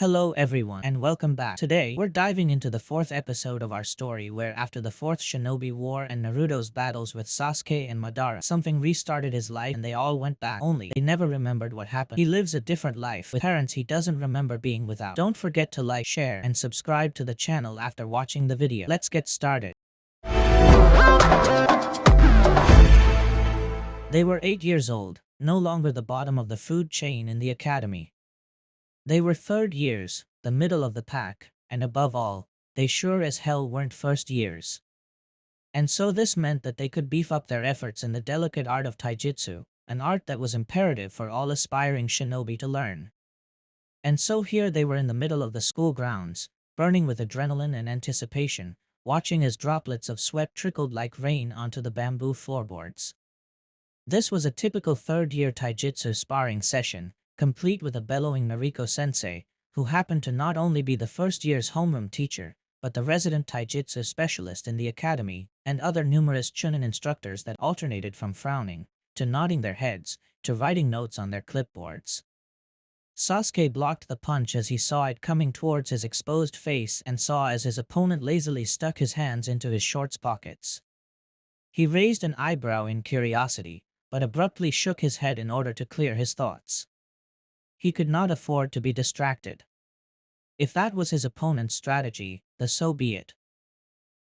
Hello everyone and welcome back. Today, we're diving into the fourth episode of our story where after the fourth Shinobi War and Naruto's battles with Sasuke and Madara, something restarted his life and they all went back, only they never remembered what happened. He lives a different life with parents he doesn't remember being without. Don't forget to like, share, and subscribe to the channel after watching the video. Let's get started. They were 8 years old, no longer the bottom of the food chain in the academy. They were third years, the middle of the pack, and above all, they sure as hell weren't first years. And so this meant that they could beef up their efforts in the delicate art of taijutsu, an art that was imperative for all aspiring shinobi to learn. And so here they were in the middle of the school grounds, burning with adrenaline and anticipation, watching as droplets of sweat trickled like rain onto the bamboo floorboards. This was a typical third-year taijutsu sparring session, complete with a bellowing Nariko-sensei, who happened to not only be the first year's homeroom teacher, but the resident taijutsu specialist in the academy, and other numerous chunin instructors that alternated from frowning, to nodding their heads, to writing notes on their clipboards. Sasuke blocked the punch as he saw it coming towards his exposed face and saw as his opponent lazily stuck his hands into his shorts pockets. He raised an eyebrow in curiosity, but abruptly shook his head in order to clear his thoughts. He could not afford to be distracted. If that was his opponent's strategy, then so be it.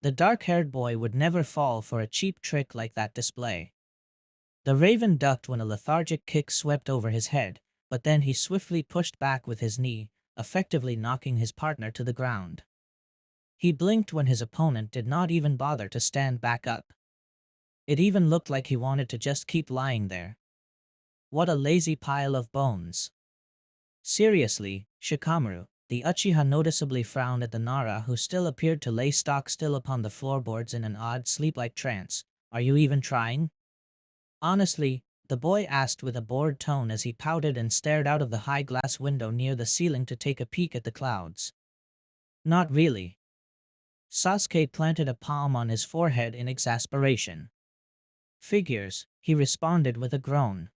The dark-haired boy would never fall for a cheap trick like that display. The Raven ducked when a lethargic kick swept over his head, but then he swiftly pushed back with his knee, effectively knocking his partner to the ground. He blinked when his opponent did not even bother to stand back up. It even looked like he wanted to just keep lying there. What a lazy pile of bones. Seriously, Shikamaru, the Uchiha noticeably frowned at the Nara who still appeared to lay stock still upon the floorboards in an odd sleep-like trance. Are you even trying? Honestly, the boy asked with a bored tone as he pouted and stared out of the high glass window near the ceiling to take a peek at the clouds. Not really. Sasuke planted a palm on his forehead in exasperation. Figures, he responded with a groan.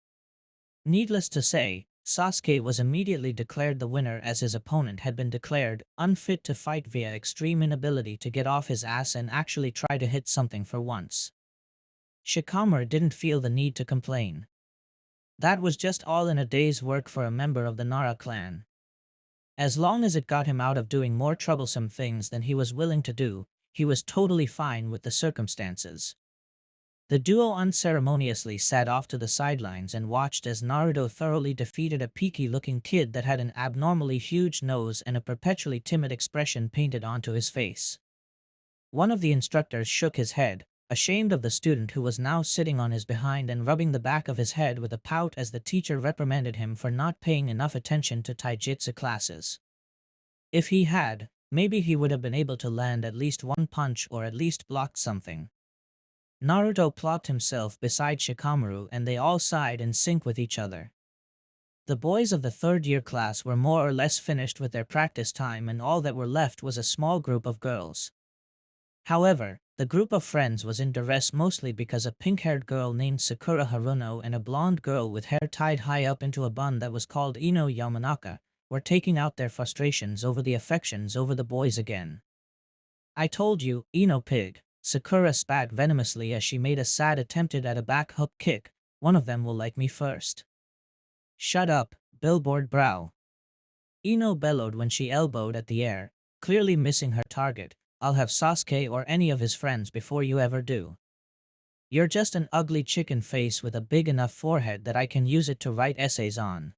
Needless to say, Sasuke was immediately declared the winner as his opponent had been declared unfit to fight via extreme inability to get off his ass and actually try to hit something for once. Shikamaru didn't feel the need to complain. That was just all in a day's work for a member of the Nara clan. As long as it got him out of doing more troublesome things than he was willing to do, he was totally fine with the circumstances. The duo unceremoniously sat off to the sidelines and watched as Naruto thoroughly defeated a peaky-looking kid that had an abnormally huge nose and a perpetually timid expression painted onto his face. One of the instructors shook his head, ashamed of the student who was now sitting on his behind and rubbing the back of his head with a pout as the teacher reprimanded him for not paying enough attention to taijutsu classes. If he had, maybe he would have been able to land at least one punch or at least blocked something. Naruto plopped himself beside Shikamaru and they all sighed in sync with each other. The boys of the third-year class were more or less finished with their practice time and all that were left was a small group of girls. However, the group of friends was in duress mostly because a pink-haired girl named Sakura Haruno and a blonde girl with hair tied high up into a bun that was called Ino Yamanaka were taking out their frustrations over the affections over the boys again. I told you, Ino pig. Sakura spat venomously as she made a sad attempt at a back hook kick. One of them will like me first. Shut up, billboard brow. Ino bellowed when she elbowed at the air, clearly missing her target. I'll have Sasuke or any of his friends before you ever do. You're just an ugly chicken face with a big enough forehead that I can use it to write essays on.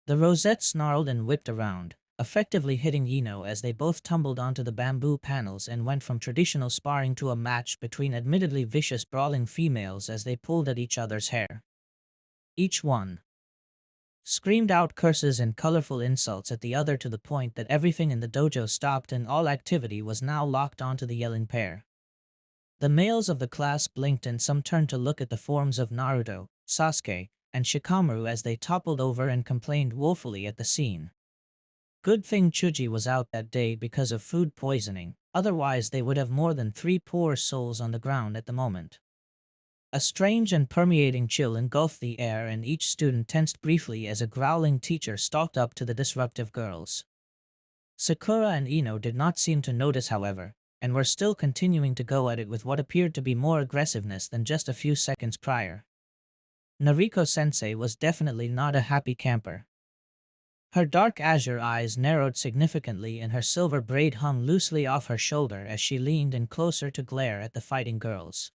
The rosette snarled and whipped around, effectively hitting Ino as they both tumbled onto the bamboo panels and went from traditional sparring to a match between admittedly vicious brawling females as they pulled at each other's hair. Each one screamed out curses and colorful insults at the other to the point that everything in the dojo stopped and all activity was now locked onto the yelling pair. The males of the class blinked and some turned to look at the forms of Naruto, Sasuke, and Shikamaru as they toppled over and complained woefully at the scene. Good thing Chuji was out that day because of food poisoning, otherwise they would have more than 3 poor souls on the ground at the moment. A strange and permeating chill engulfed the air and each student tensed briefly as a growling teacher stalked up to the disruptive girls. Sakura and Ino did not seem to notice, however, and were still continuing to go at it with what appeared to be more aggressiveness than just a few seconds prior. Nariko-sensei was definitely not a happy camper. Her dark azure eyes narrowed significantly and her silver braid hung loosely off her shoulder as she leaned in closer to glare at the fighting girls.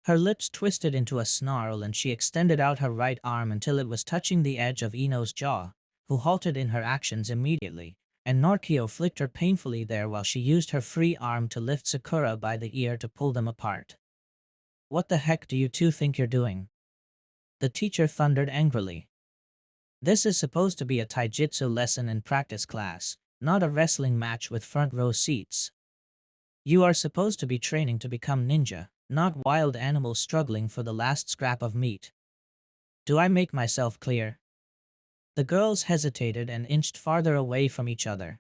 Her lips twisted into a snarl and she extended out her right arm until it was touching the edge of Ino's jaw, who halted in her actions immediately, and Narkio flicked her painfully there while she used her free arm to lift Sakura by the ear to pull them apart. "What the heck do you two think you're doing?" the teacher thundered angrily. "This is supposed to be a taijutsu lesson and practice class, not a wrestling match with front row seats. You are supposed to be training to become ninja, not wild animals struggling for the last scrap of meat. Do I make myself clear?" The girls hesitated and inched farther away from each other.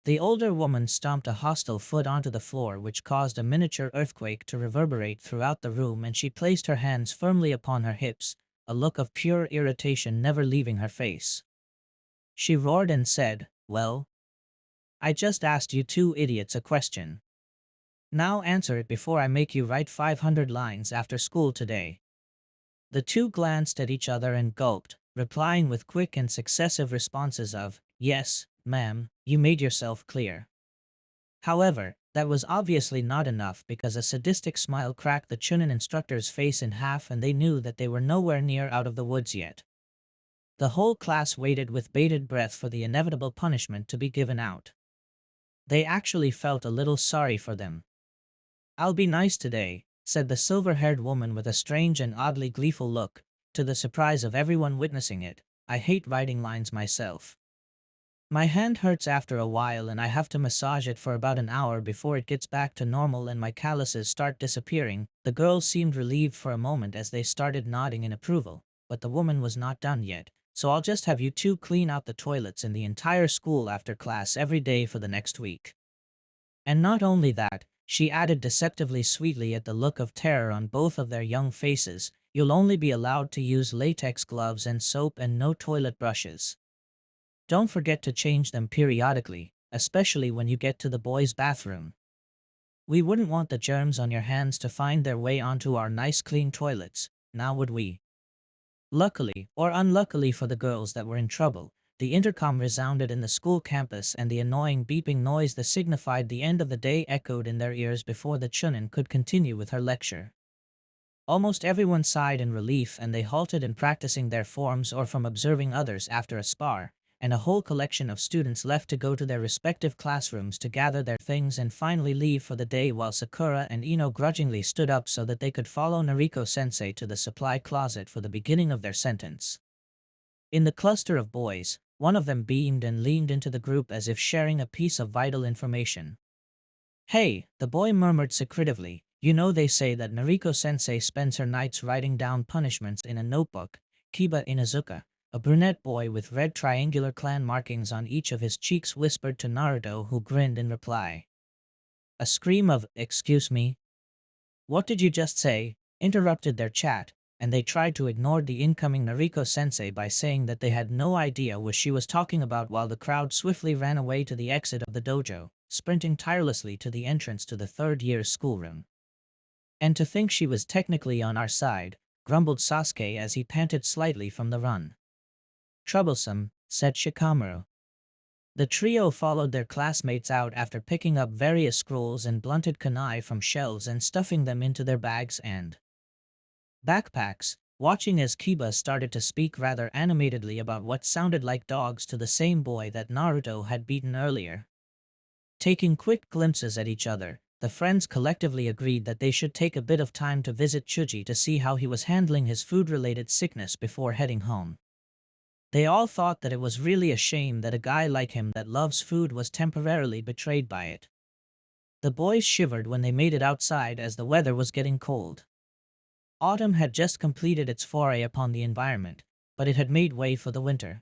The older woman stomped a hostile foot onto the floor, which caused a miniature earthquake to reverberate throughout the room, and she placed her hands firmly upon her hips, a look of pure irritation never leaving her face. She roared and said, "Well, I just asked you two idiots a question. Now answer it before I make you write 500 lines after school today." The two glanced at each other and gulped, replying with quick and successive responses of, "Yes, ma'am, you made yourself clear." However, that was obviously not enough because a sadistic smile cracked the Chunin instructor's face in half and they knew that they were nowhere near out of the woods yet. The whole class waited with bated breath for the inevitable punishment to be given out. They actually felt a little sorry for them. "I'll be nice today," said the silver-haired woman with a strange and oddly gleeful look, to the surprise of everyone witnessing it. "I hate writing lines myself. My hand hurts after a while and I have to massage it for about an hour before it gets back to normal and my calluses start disappearing." The girls seemed relieved for a moment as they started nodding in approval, but the woman was not done yet. "So I'll just have you two clean out the toilets in the entire school after class every day for the next week. And not only that," she added deceptively sweetly at the look of terror on both of their young faces, "you'll only be allowed to use latex gloves and soap and no toilet brushes. Don't forget to change them periodically, especially when you get to the boys' bathroom. We wouldn't want the germs on your hands to find their way onto our nice clean toilets, now would we?" Luckily, or unluckily for the girls that were in trouble, the intercom resounded in the school campus and the annoying beeping noise that signified the end of the day echoed in their ears before the Chunin could continue with her lecture. Almost everyone sighed in relief and they halted in practicing their forms or from observing others after a spar, and a whole collection of students left to go to their respective classrooms to gather their things and finally leave for the day, while Sakura and Ino grudgingly stood up so that they could follow Nariko-sensei to the supply closet for the beginning of their sentence. In the cluster of boys, one of them beamed and leaned into the group as if sharing a piece of vital information. "Hey," the boy murmured secretively, "you know they say that Nariko-sensei spends her nights writing down punishments in a notebook." Kiba Inazuka, a brunette boy with red triangular clan markings on each of his cheeks, whispered to Naruto, who grinned in reply. A scream of, "Excuse me? What did you just say?" interrupted their chat, and they tried to ignore the incoming Nariko-sensei by saying that they had no idea what she was talking about, while the crowd swiftly ran away to the exit of the dojo, sprinting tirelessly to the entrance to the third-year schoolroom. "And to think she was technically on our side," grumbled Sasuke as he panted slightly from the run. "Troublesome," said Shikamaru. The trio followed their classmates out after picking up various scrolls and blunted kunai from shelves and stuffing them into their bags and backpacks, watching as Kiba started to speak rather animatedly about what sounded like dogs to the same boy that Naruto had beaten earlier. Taking quick glimpses at each other, the friends collectively agreed that they should take a bit of time to visit Chuji to see how he was handling his food-related sickness before heading home. They all thought that it was really a shame that a guy like him that loves food was temporarily betrayed by it. The boys shivered when they made it outside as the weather was getting cold. Autumn had just completed its foray upon the environment, but it had made way for the winter.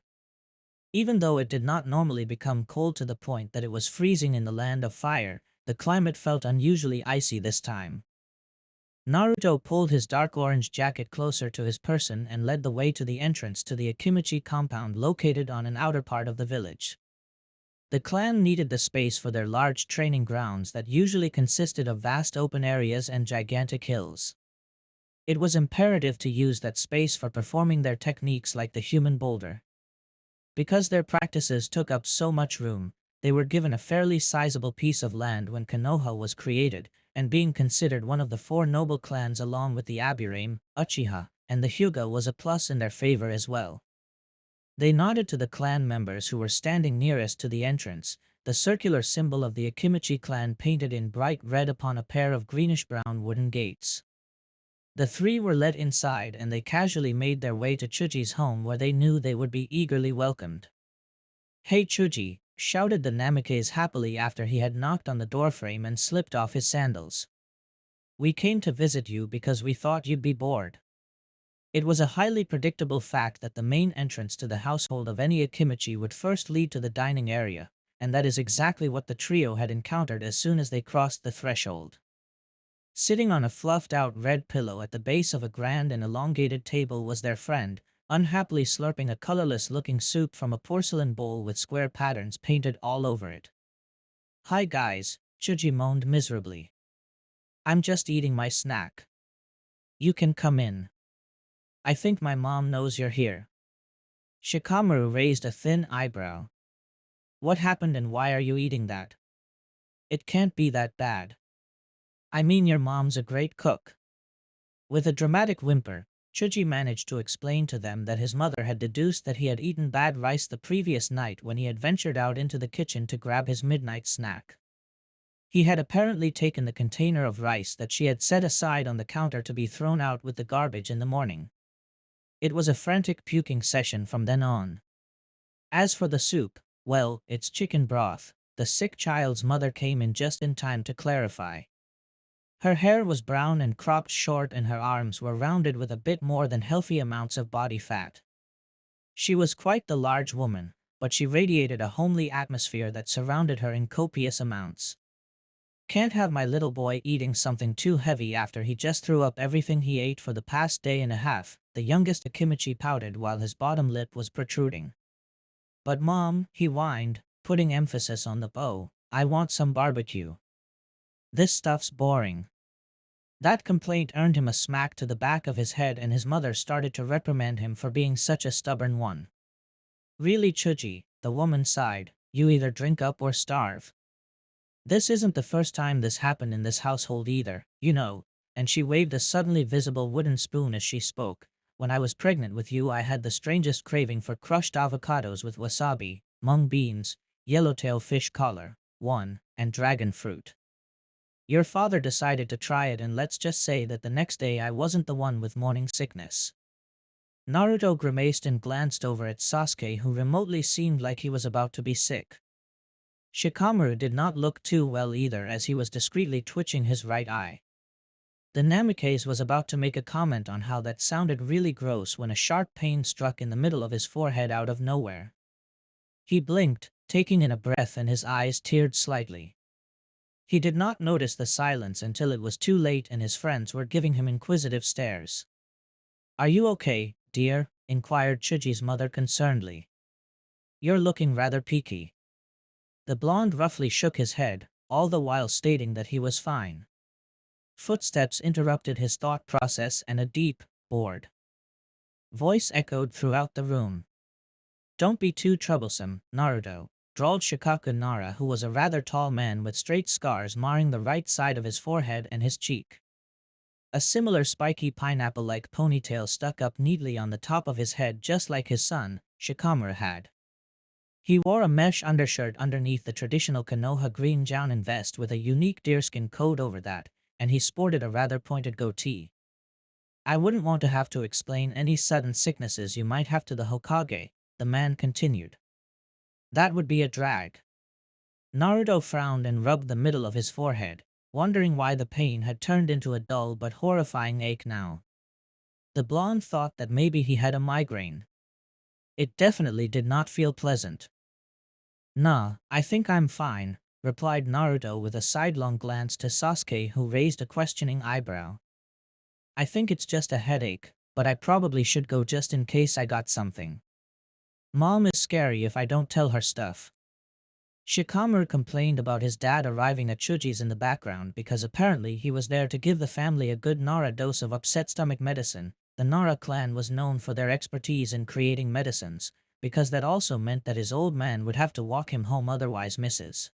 Even though it did not normally become cold to the point that it was freezing in the land of fire, the climate felt unusually icy this time. Naruto pulled his dark orange jacket closer to his person and led the way to the entrance to the Akimichi compound located on an outer part of the village. The clan needed the space for their large training grounds that usually consisted of vast open areas and gigantic hills. It was imperative to use that space for performing their techniques like the human boulder. Because their practices took up so much room, they were given a fairly sizable piece of land when Konoha was created, and being considered one of the four noble clans along with the Aburame, Uchiha, and the Hyuga was a plus in their favor as well. They nodded to the clan members who were standing nearest to the entrance, the circular symbol of the Akimichi clan painted in bright red upon a pair of greenish-brown wooden gates. The three were let inside and they casually made their way to Chuji's home where they knew they would be eagerly welcomed. "Hey Chuji," shouted the Namikaze happily after he had knocked on the doorframe and slipped off his sandals. "We came to visit you because we thought you'd be bored." It was a highly predictable fact that the main entrance to the household of any Akimichi would first lead to the dining area, and that is exactly what the trio had encountered as soon as they crossed the threshold. Sitting on a fluffed-out red pillow at the base of a grand and elongated table was their friend, unhappily slurping a colorless-looking soup from a porcelain bowl with square patterns painted all over it. "Hi guys," Chuji moaned miserably. "I'm just eating my snack. You can come in. I think my mom knows you're here." Shikamaru raised a thin eyebrow. "What happened and why are you eating that? It can't be that bad. I mean, your mom's a great cook." With a dramatic whimper, Chuji managed to explain to them that his mother had deduced that he had eaten bad rice the previous night when he had ventured out into the kitchen to grab his midnight snack. He had apparently taken the container of rice that she had set aside on the counter to be thrown out with the garbage in the morning. It was a frantic puking session from then on. As for the soup, well, it's chicken broth. The sick child's mother came in just in time to clarify. Her hair was brown and cropped short and her arms were rounded with a bit more than healthy amounts of body fat. She was quite the large woman, but she radiated a homely atmosphere that surrounded her in copious amounts. "Can't have my little boy eating something too heavy after he just threw up everything he ate for the past day and a half," the youngest Akimichi pouted while his bottom lip was protruding. "But Mom," he whined, putting emphasis on the "oh, I want some barbecue. This stuff's boring." That complaint earned him a smack to the back of his head and his mother started to reprimand him for being such a stubborn one. "Really Chuji," the woman sighed, "you either drink up or starve. This isn't the first time this happened in this household either, you know," and she waved a suddenly visible wooden spoon as she spoke. "When I was pregnant with you I had the strangest craving for crushed avocados with wasabi, mung beans, yellowtail fish collar, and dragon fruit. Your father decided to try it and let's just say that the next day I wasn't the one with morning sickness." Naruto grimaced and glanced over at Sasuke, who remotely seemed like he was about to be sick. Shikamaru did not look too well either as he was discreetly twitching his right eye. The Namikaze was about to make a comment on how that sounded really gross when a sharp pain struck in the middle of his forehead out of nowhere. He blinked, taking in a breath, and his eyes teared slightly. He did not notice the silence until it was too late and his friends were giving him inquisitive stares. "Are you okay, dear?" inquired Chuji's mother concernedly. "You're looking rather peaky." The blonde roughly shook his head, all the while stating that he was fine. Footsteps interrupted his thought process and a deep, bored voice echoed throughout the room. "Don't be too troublesome, Naruto," drawled Shikaku Nara, who was a rather tall man with straight scars marring the right side of his forehead and his cheek. A similar spiky pineapple-like ponytail stuck up neatly on the top of his head just like his son, Shikamaru, had. He wore a mesh undershirt underneath the traditional Konoha green jounin vest with a unique deerskin coat over that, and he sported a rather pointed goatee. "I wouldn't want to have to explain any sudden sicknesses you might have to the Hokage," the man continued. "That would be a drag." Naruto frowned and rubbed the middle of his forehead, wondering why the pain had turned into a dull but horrifying ache now. The blonde thought that maybe he had a migraine. It definitely did not feel pleasant. "Nah, I think I'm fine," replied Naruto with a sidelong glance to Sasuke, who raised a questioning eyebrow. "I think it's just a headache, but I probably should go just in case I got something. Mom is scary if I don't tell her stuff." Shikamaru complained about his dad arriving at Chuji's in the background because apparently he was there to give the family a good Nara dose of upset stomach medicine. The Nara clan was known for their expertise in creating medicines, because that also meant that his old man would have to walk him home, otherwise Mrs.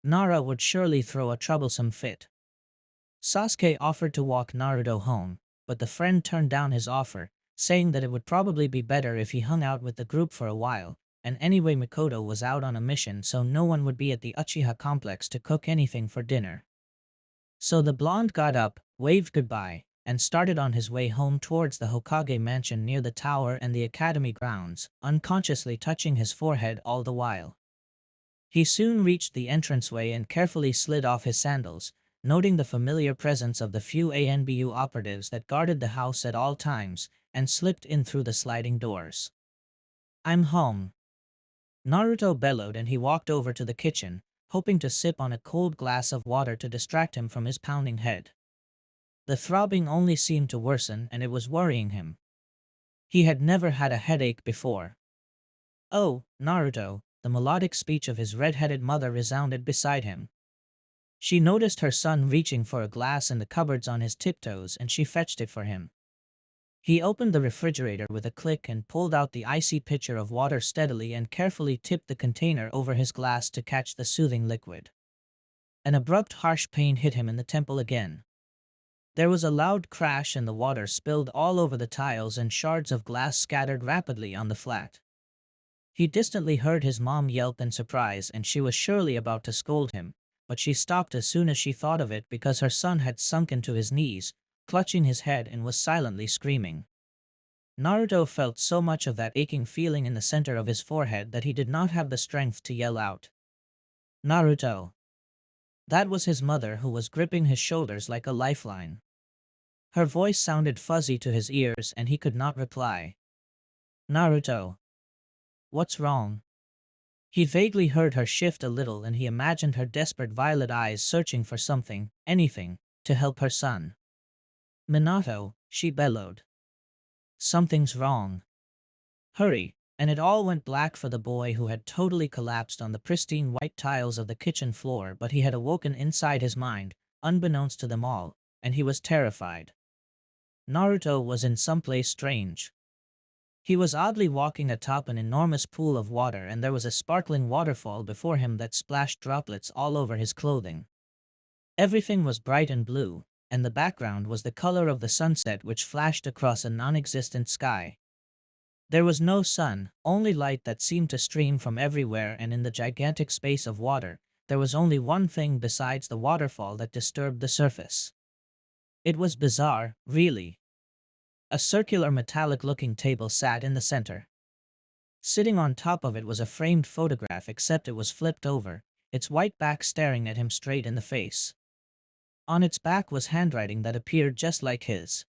Nara would surely throw a troublesome fit. Sasuke offered to walk Naruto home, but the friend turned down his offer, saying that it would probably be better if he hung out with the group for a while, and anyway Mikoto was out on a mission, so no one would be at the Uchiha complex to cook anything for dinner. So the blonde got up, waved goodbye, and started on his way home towards the Hokage mansion near the tower and the academy grounds, unconsciously touching his forehead all the while. He soon reached the entranceway and carefully slid off his sandals, noting the familiar presence of the few ANBU operatives that guarded the house at all times, and slipped in through the sliding doors. "I'm home," Naruto bellowed, and he walked over to the kitchen, hoping to sip on a cold glass of water to distract him from his pounding head. The throbbing only seemed to worsen, and it was worrying him. He had never had a headache before. "Oh, Naruto," the melodic speech of his red-headed mother resounded beside him. She noticed her son reaching for a glass in the cupboards on his tiptoes, and she fetched it for him. He opened the refrigerator with a click and pulled out the icy pitcher of water steadily and carefully tipped the container over his glass to catch the soothing liquid. An abrupt harsh pain hit him in the temple again. There was a loud crash and the water spilled all over the tiles and shards of glass scattered rapidly on the flat. He distantly heard his mom yelp in surprise, and she was surely about to scold him, but she stopped as soon as she thought of it because her son had sunk into his knees, clutching his head, and was silently screaming. Naruto felt so much of that aching feeling in the center of his forehead that he did not have the strength to yell out, "Naruto!" That was his mother, who was gripping his shoulders like a lifeline. Her voice sounded fuzzy to his ears and he could not reply. "Naruto, what's wrong?" He vaguely heard her shift a little, and he imagined her desperate violet eyes searching for something, anything, to help her son. "Minato," she bellowed. "Something's wrong. Hurry," and it all went black for the boy, who had totally collapsed on the pristine white tiles of the kitchen floor, but he had awoken inside his mind, unbeknownst to them all, and he was terrified. Naruto was in some place strange. He was oddly walking atop an enormous pool of water, and there was a sparkling waterfall before him that splashed droplets all over his clothing. Everything was bright and blue, and the background was the color of the sunset which flashed across a non-existent sky. There was no sun, only light that seemed to stream from everywhere, and in the gigantic space of water, there was only one thing besides the waterfall that disturbed the surface. It was bizarre, really. A circular metallic-looking table sat in the center. Sitting on top of it was a framed photograph, except it was flipped over, its white back staring at him straight in the face. On its back was handwriting that appeared just like his.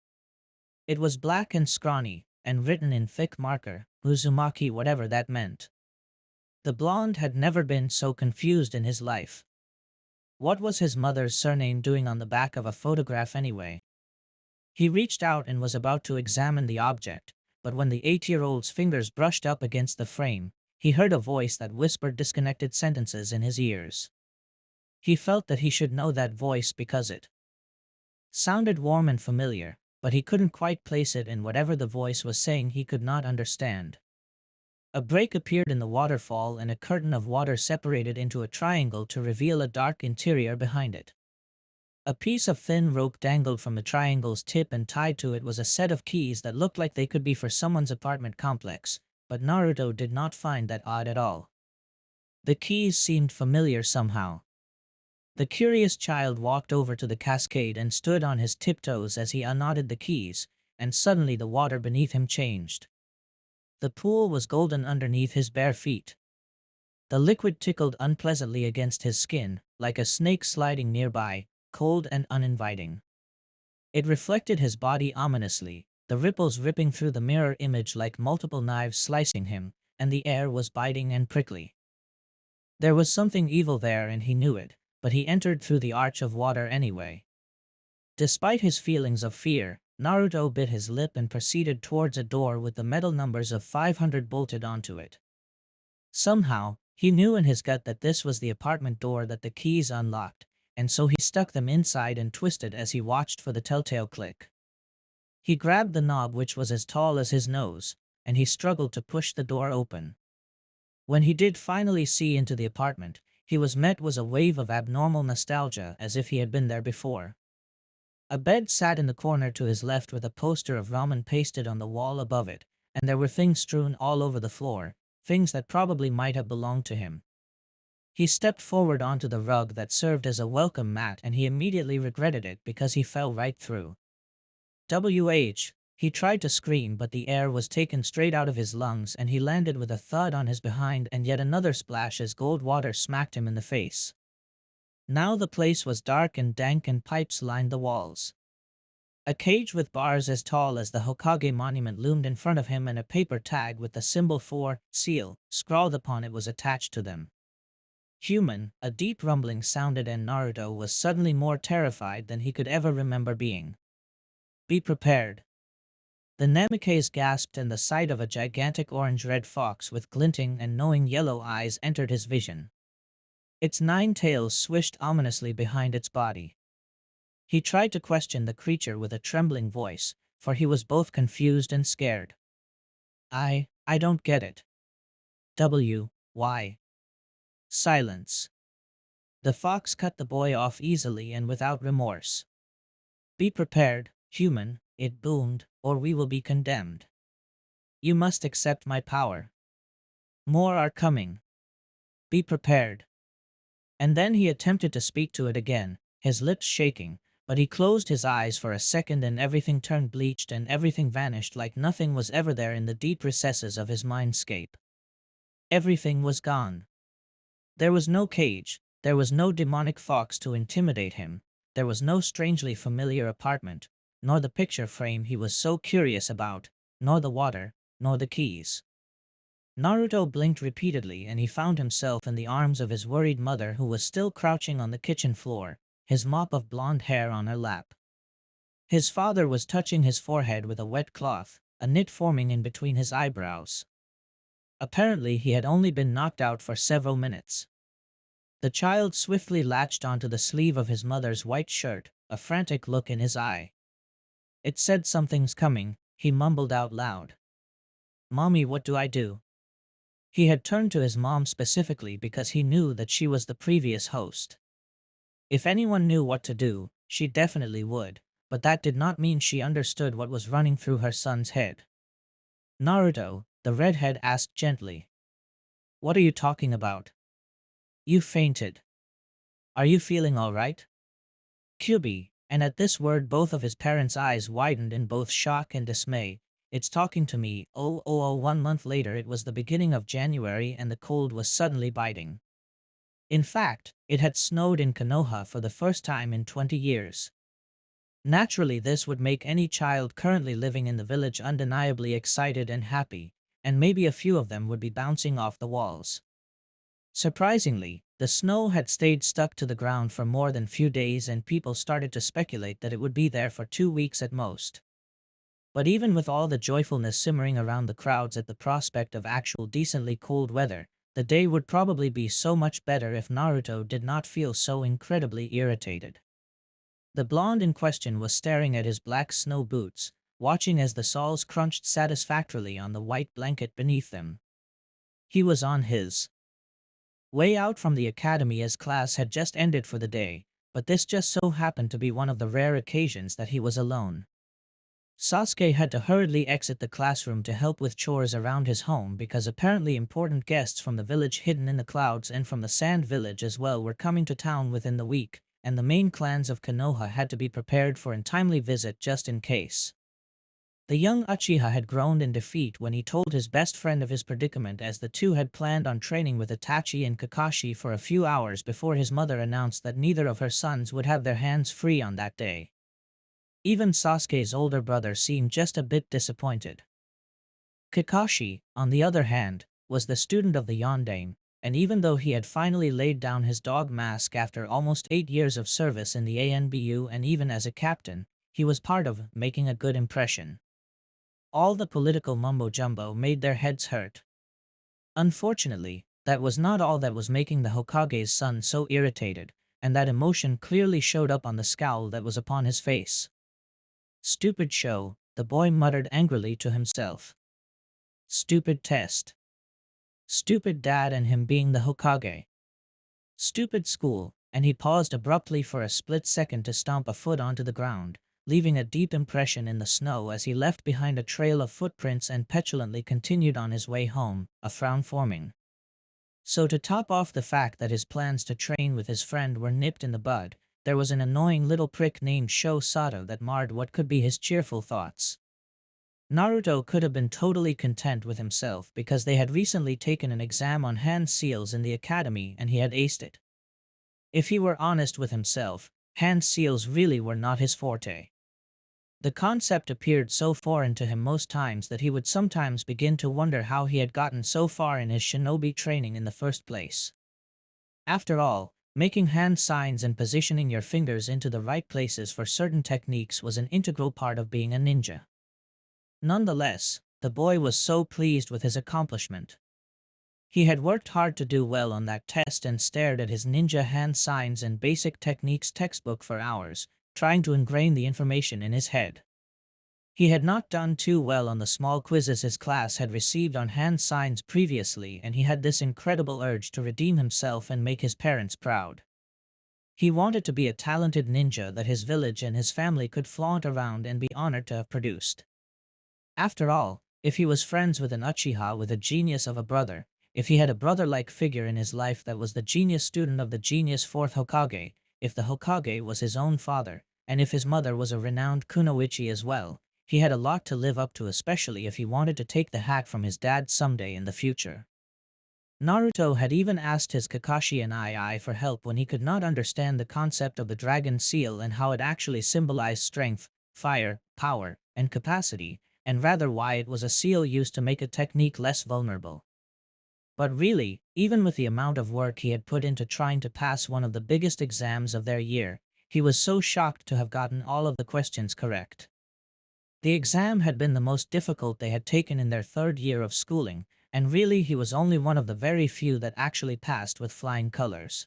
It was black and scrawny, and written in thick marker, Uzumaki, whatever that meant. The blonde had never been so confused in his life. What was his mother's surname doing on the back of a photograph anyway? He reached out and was about to examine the object, but when the 8-year-old's fingers brushed up against the frame, he heard a voice that whispered disconnected sentences in his ears. He felt that he should know that voice because it sounded warm and familiar, but he couldn't quite place it, and whatever the voice was saying he could not understand. A break appeared in the waterfall, and a curtain of water separated into a triangle to reveal a dark interior behind it. A piece of thin rope dangled from the triangle's tip, and tied to it was a set of keys that looked like they could be for someone's apartment complex, but Naruto did not find that odd at all. The keys seemed familiar somehow. The curious child walked over to the cascade and stood on his tiptoes as he unknotted the keys, and suddenly the water beneath him changed. The pool was golden underneath his bare feet. The liquid tickled unpleasantly against his skin, like a snake sliding nearby, cold and uninviting. It reflected his body ominously, the ripples ripping through the mirror image like multiple knives slicing him, and the air was biting and prickly. There was something evil there, and he knew it, but he entered through the arch of water anyway. Despite his feelings of fear, Naruto bit his lip and proceeded towards a door with the metal numbers of 500 bolted onto it. Somehow, He knew in his gut that this was the apartment door that the keys unlocked, and so he stuck them inside and twisted as he watched for the telltale click. He grabbed the knob, which was as tall as his nose, and he struggled to push the door open. When he did finally see into the apartment, he was met with a wave of abnormal nostalgia, as if he had been there before. A bed sat in the corner to his left with a poster of ramen pasted on the wall above it, and there were things strewn all over the floor, things that probably might have belonged to him. He stepped forward onto the rug that served as a welcome mat, and he immediately regretted it because he fell right through. He tried to scream, but the air was taken straight out of his lungs and he landed with a thud on his behind and yet another splash as cold water smacked him in the face. Now the place was dark and dank and pipes lined the walls. A cage with bars as tall as the Hokage monument loomed in front of him, and a paper tag with the symbol for seal scrawled upon it was attached to them. Human, a deep rumbling sounded, and Naruto was suddenly more terrified than he could ever remember being. Be prepared. The Namikaze gasped, and the sight of a gigantic orange-red fox with glinting and knowing yellow eyes entered his vision. Its 9 tails swished ominously behind its body. He tried to question the creature with a trembling voice, for he was both confused and scared. I don't get it. Why? Silence. The fox cut the boy off easily and without remorse. Be prepared, human, it boomed, or we will be condemned. You must accept my power. More are coming. Be prepared. And then he attempted to speak to it again, his lips shaking, but he closed his eyes for a second and everything turned bleached and everything vanished like nothing was ever there in the deep recesses of his mindscape. Everything was gone. There was no cage, there was no demonic fox to intimidate him, there was no strangely familiar apartment, nor the picture frame he was so curious about, nor the water, nor the keys. Naruto blinked repeatedly and he found himself in the arms of his worried mother, who was still crouching on the kitchen floor, his mop of blonde hair on her lap. His father was touching his forehead with a wet cloth, a knit forming in between his eyebrows. Apparently he had only been knocked out for several minutes. The child swiftly latched onto the sleeve of his mother's white shirt, a frantic look in his eye. It said something's coming, he mumbled out loud. Mommy, what do I do? He had turned to his mom specifically because he knew that she was the previous host. If anyone knew what to do, she definitely would, but that did not mean she understood what was running through her son's head. Naruto, the redhead asked gently. What are you talking about? You fainted. Are you feeling all right? Kyubi, and at this word both of his parents' eyes widened in both shock and dismay. It's talking to me. 1 month later, it was the beginning of January and the cold was suddenly biting. In fact, it had snowed in Konoha for the first time in 20 years. Naturally, this would make any child currently living in the village undeniably excited and happy, and maybe a few of them would be bouncing off the walls. Surprisingly, the snow had stayed stuck to the ground for more than few days and people started to speculate that it would be there for 2 weeks at most. But even with all the joyfulness simmering around the crowds at the prospect of actual decently cold weather, the day would probably be so much better if Naruto did not feel so incredibly irritated. The blonde in question was staring at his black snow boots, watching as the soles crunched satisfactorily on the white blanket beneath them. He was on his way out from the academy as class had just ended for the day, but this just so happened to be one of the rare occasions that he was alone. Sasuke had to hurriedly exit the classroom to help with chores around his home because apparently important guests from the village hidden in the clouds and from the Sand Village as well were coming to town within the week, and the main clans of Konoha had to be prepared for a timely visit just in case. The young Uchiha had groaned in defeat when he told his best friend of his predicament, as the two had planned on training with Itachi and Kakashi for a few hours before his mother announced that neither of her sons would have their hands free on that day. Even Sasuke's older brother seemed just a bit disappointed. Kakashi, on the other hand, was the student of the Yondaime, and even though he had finally laid down his dog mask after almost 8 years of service in the ANBU and even as a captain, he was part of making a good impression. All the political mumbo-jumbo made their heads hurt. Unfortunately, That was not all that was making the Hokage's son so irritated, and that emotion clearly showed up on the scowl that was upon his face. Stupid show, the boy muttered angrily to himself. Stupid test. Stupid dad and him being the Hokage. Stupid school, and he paused abruptly for a split second to stomp a foot onto the ground, leaving a deep impression in the snow as he left behind a trail of footprints and petulantly continued on his way home, a frown forming. So to top off the fact that his plans to train with his friend were nipped in the bud, there was an annoying little prick named Sho Sato that marred what could be his cheerful thoughts. Naruto could have been totally content with himself because they had recently taken an exam on hand seals in the academy and he had aced it. If he were honest with himself, hand seals really were not his forte. The concept appeared so foreign to him most times that he would sometimes begin to wonder how he had gotten so far in his shinobi training in the first place. After all, making hand signs and positioning your fingers into the right places for certain techniques was an integral part of being a ninja. Nonetheless, the boy was so pleased with his accomplishment. He had worked hard to do well on that test and stared at his ninja hand signs and basic techniques textbook for hours, trying to ingrain the information in his head. He had not done too well on the small quizzes his class had received on hand signs previously, and he had this incredible urge to redeem himself and make his parents proud. He wanted to be a talented ninja that his village and his family could flaunt around and be honored to have produced. After all, if he was friends with an Uchiha with a genius of a brother, if he had a brother-like figure in his life that was the genius student of the genius fourth Hokage, if the Hokage was his own father, and if his mother was a renowned kunoichi as well, he had a lot to live up to, especially if he wanted to take the hack from his dad someday in the future. Naruto had even asked his Kakashi and II for help when he could not understand the concept of the dragon seal and how it actually symbolized strength, fire, power, and capacity, and rather why it was a seal used to make a technique less vulnerable. But really, even with the amount of work he had put into trying to pass one of the biggest exams of their year, he was so shocked to have gotten all of the questions correct. The exam had been the most difficult they had taken in their third year of schooling, and really he was only one of the very few that actually passed with flying colors.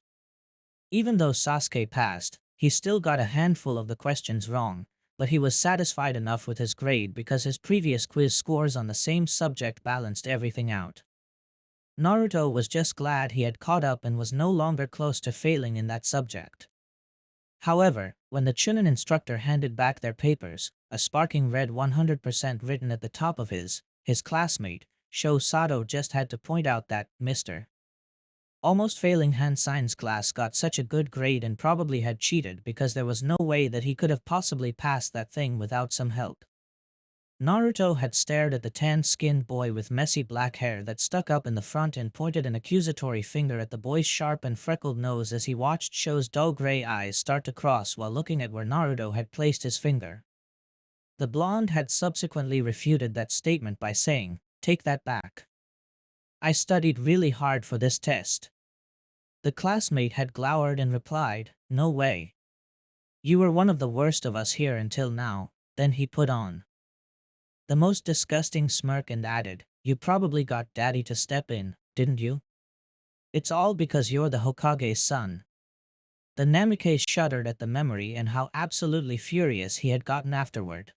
Even though Sasuke passed, he still got a handful of the questions wrong, but he was satisfied enough with his grade because his previous quiz scores on the same subject balanced everything out. Naruto was just glad he had caught up and was no longer close to failing in that subject. However, when the Chunin instructor handed back their papers, a sparking red 100% written at the top of his classmate, Sho Sato just had to point out that Mr. Almost failing hand signs class got such a good grade and probably had cheated because there was no way that he could have possibly passed that thing without some help. Naruto had stared at the tan-skinned boy with messy black hair that stuck up in the front and pointed an accusatory finger at the boy's sharp and freckled nose as he watched Sho's dull gray eyes start to cross while looking at where Naruto had placed his finger. The blonde had subsequently refuted that statement by saying, "Take that back. I studied really hard for this test." The classmate had glowered and replied, "No way. You were one of the worst of us here until now." Then he put on the most disgusting smirk and added, "You probably got daddy to step in, didn't you? It's all because you're the Hokage's son." The Namikaze shuddered at the memory and how absolutely furious he had gotten afterward.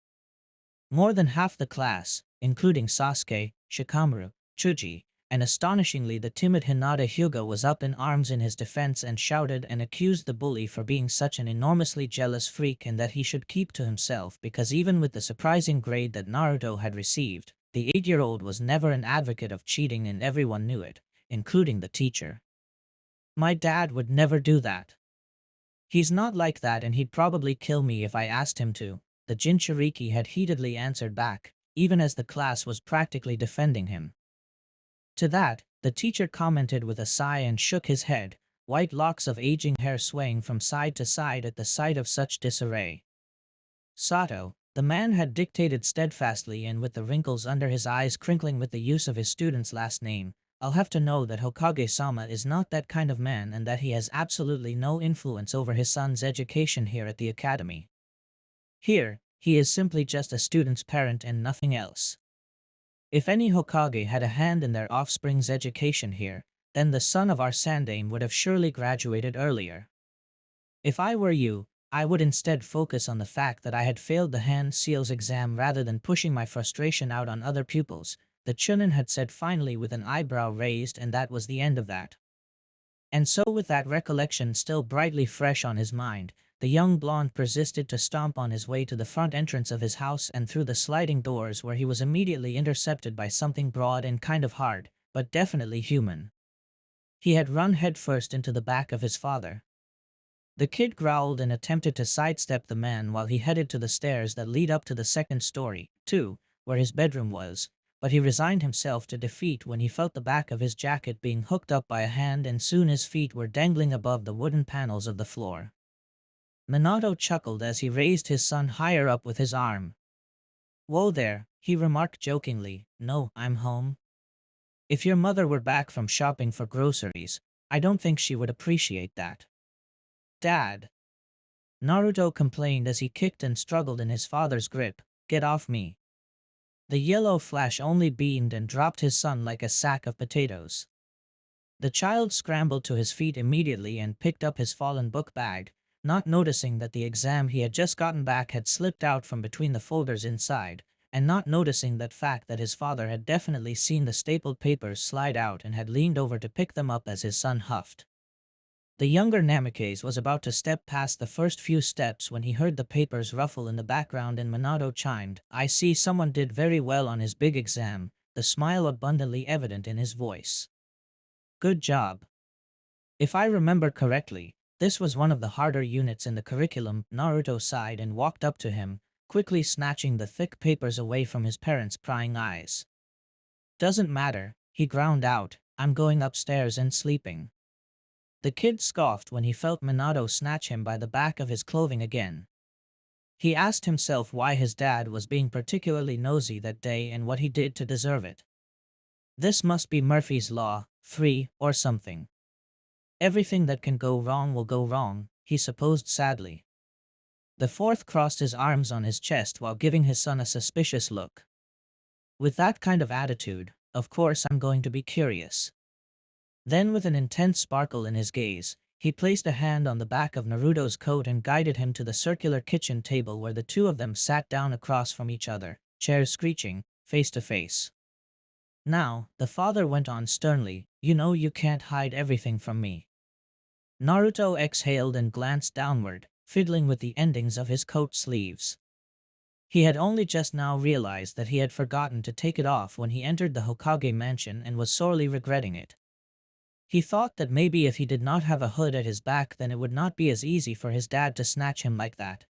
More than half the class, including Sasuke, Shikamaru, Chuji, and astonishingly the timid Hinata Hyuga, was up in arms in his defense and shouted and accused the bully for being such an enormously jealous freak and that he should keep to himself because even with the surprising grade that Naruto had received, the 8-year-old was never an advocate of cheating and everyone knew it, including the teacher. "My dad would never do that. He's not like that and he'd probably kill me if I asked him to," the Jinchuriki had heatedly answered back, even as the class was practically defending him. To that, the teacher commented with a sigh and shook his head, white locks of aging hair swaying from side to side at the sight of such disarray. "Sato," the man had dictated steadfastly and with the wrinkles under his eyes crinkling with the use of his student's last name, "I'll have to know that Hokage-sama is not that kind of man and that he has absolutely no influence over his son's education here at the academy. Here, he is simply just a student's parent and nothing else. If any Hokage had a hand in their offspring's education here, then the son of our Sandaime would have surely graduated earlier. If I were you, I would instead focus on the fact that I had failed the hand seals exam rather than pushing my frustration out on other pupils, the Chunin had said finally with an eyebrow raised, and that was the end of that. And so with that recollection still brightly fresh on his mind, the young blonde persisted to stomp on his way to the front entrance of his house and through the sliding doors, where he was immediately intercepted by something broad and kind of hard, but definitely human. He had run headfirst into the back of his father. The kid growled and attempted to sidestep the man while he headed to the stairs that lead up to the second story, too, where his bedroom was, but he resigned himself to defeat when he felt the back of his jacket being hooked up by a hand, and soon his feet were dangling above the wooden panels of the floor. Minato chuckled as he raised his son higher up with his arm. "Whoa there," he remarked jokingly. "No, I'm home. If your mother were back from shopping for groceries, I don't think she would appreciate that." "Dad," Naruto complained as he kicked and struggled in his father's grip, "get off me." The yellow flash only beamed and dropped his son like a sack of potatoes. The child scrambled to his feet immediately and picked up his fallen book bag, not noticing that the exam he had just gotten back had slipped out from between the folders inside, and not noticing that fact that his father had definitely seen the stapled papers slide out and had leaned over to pick them up as his son huffed. The younger Namikaze was about to step past the first few steps when he heard the papers ruffle in the background and Minato chimed, "I see someone did very well on his big exam," the smile abundantly evident in his voice. "Good job." If I remember correctly, this was one of the harder units in the curriculum. Naruto sighed and walked up to him, quickly snatching the thick papers away from his parents' prying eyes. "Doesn't matter," he ground out, "I'm going upstairs and sleeping." The kid scoffed when he felt Minato snatch him by the back of his clothing again. He asked himself why his dad was being particularly nosy that day and what he did to deserve it. This must be Murphy's Law, 3, or something. Everything that can go wrong will go wrong, he supposed sadly. The fourth crossed his arms on his chest while giving his son a suspicious look. "With that kind of attitude, of course I'm going to be curious." Then with an intense sparkle in his gaze, he placed a hand on the back of Naruto's coat and guided him to the circular kitchen table where the two of them sat down across from each other, chairs screeching, face to face. "Now," the father went on sternly, "you know you can't hide everything from me." Naruto exhaled and glanced downward, fiddling with the endings of his coat sleeves. He had only just now realized that he had forgotten to take it off when he entered the Hokage mansion and was sorely regretting it. He thought that maybe if he did not have a hood at his back, then it would not be as easy for his dad to snatch him like that.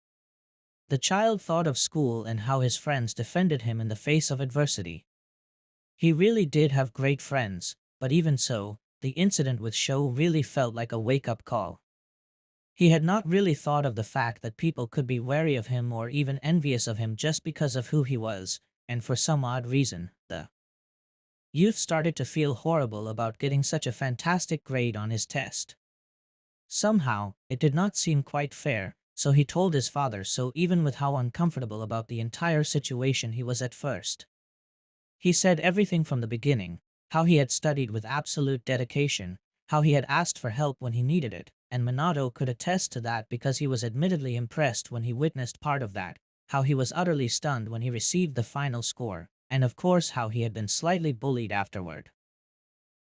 The child thought of school and how his friends defended him in the face of adversity. He really did have great friends, but even so, the incident with Sho really felt like a wake-up call. He had not really thought of the fact that people could be wary of him or even envious of him just because of who he was, and for some odd reason, the youth started to feel horrible about getting such a fantastic grade on his test. Somehow, it did not seem quite fair, so he told his father so, even with how uncomfortable about the entire situation he was at first. He said everything from the beginning, how he had studied with absolute dedication, how he had asked for help when he needed it, and Minato could attest to that because he was admittedly impressed when he witnessed part of that, how he was utterly stunned when he received the final score, and of course how he had been slightly bullied afterward.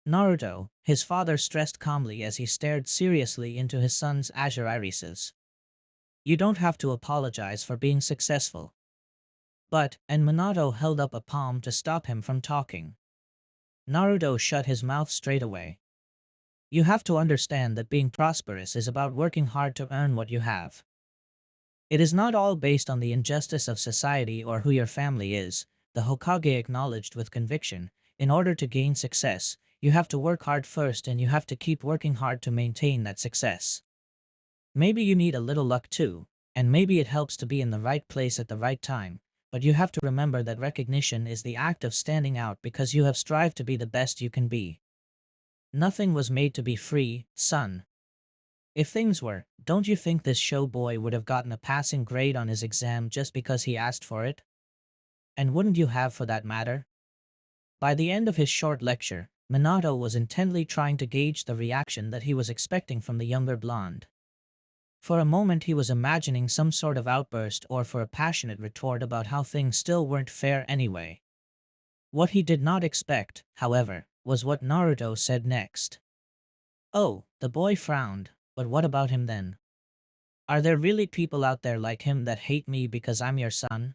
"Naruto," his father stressed calmly as he stared seriously into his son's azure irises. "You don't have to apologize for being successful." "But," and Minato held up a palm to stop him from talking. Naruto shut his mouth straight away. "You have to understand that being prosperous is about working hard to earn what you have. It is not all based on the injustice of society or who your family is," the Hokage acknowledged with conviction. "In order to gain success, you have to work hard first, and you have to keep working hard to maintain that success. Maybe you need a little luck too, and maybe it helps to be in the right place at the right time, but you have to remember that recognition is the act of standing out because you have strived to be the best you can be. Nothing was made to be free, son. If things were, don't you think this show boy would have gotten a passing grade on his exam just because he asked for it? And wouldn't you have, for that matter?" By the end of his short lecture, Minato was intently trying to gauge the reaction that he was expecting from the younger blonde. For a moment he was imagining some sort of outburst or for a passionate retort about how things still weren't fair anyway. What he did not expect, however, was what Naruto said next. Oh, the boy frowned, but what about him then? Are there really people out there like him that hate me because I'm your son?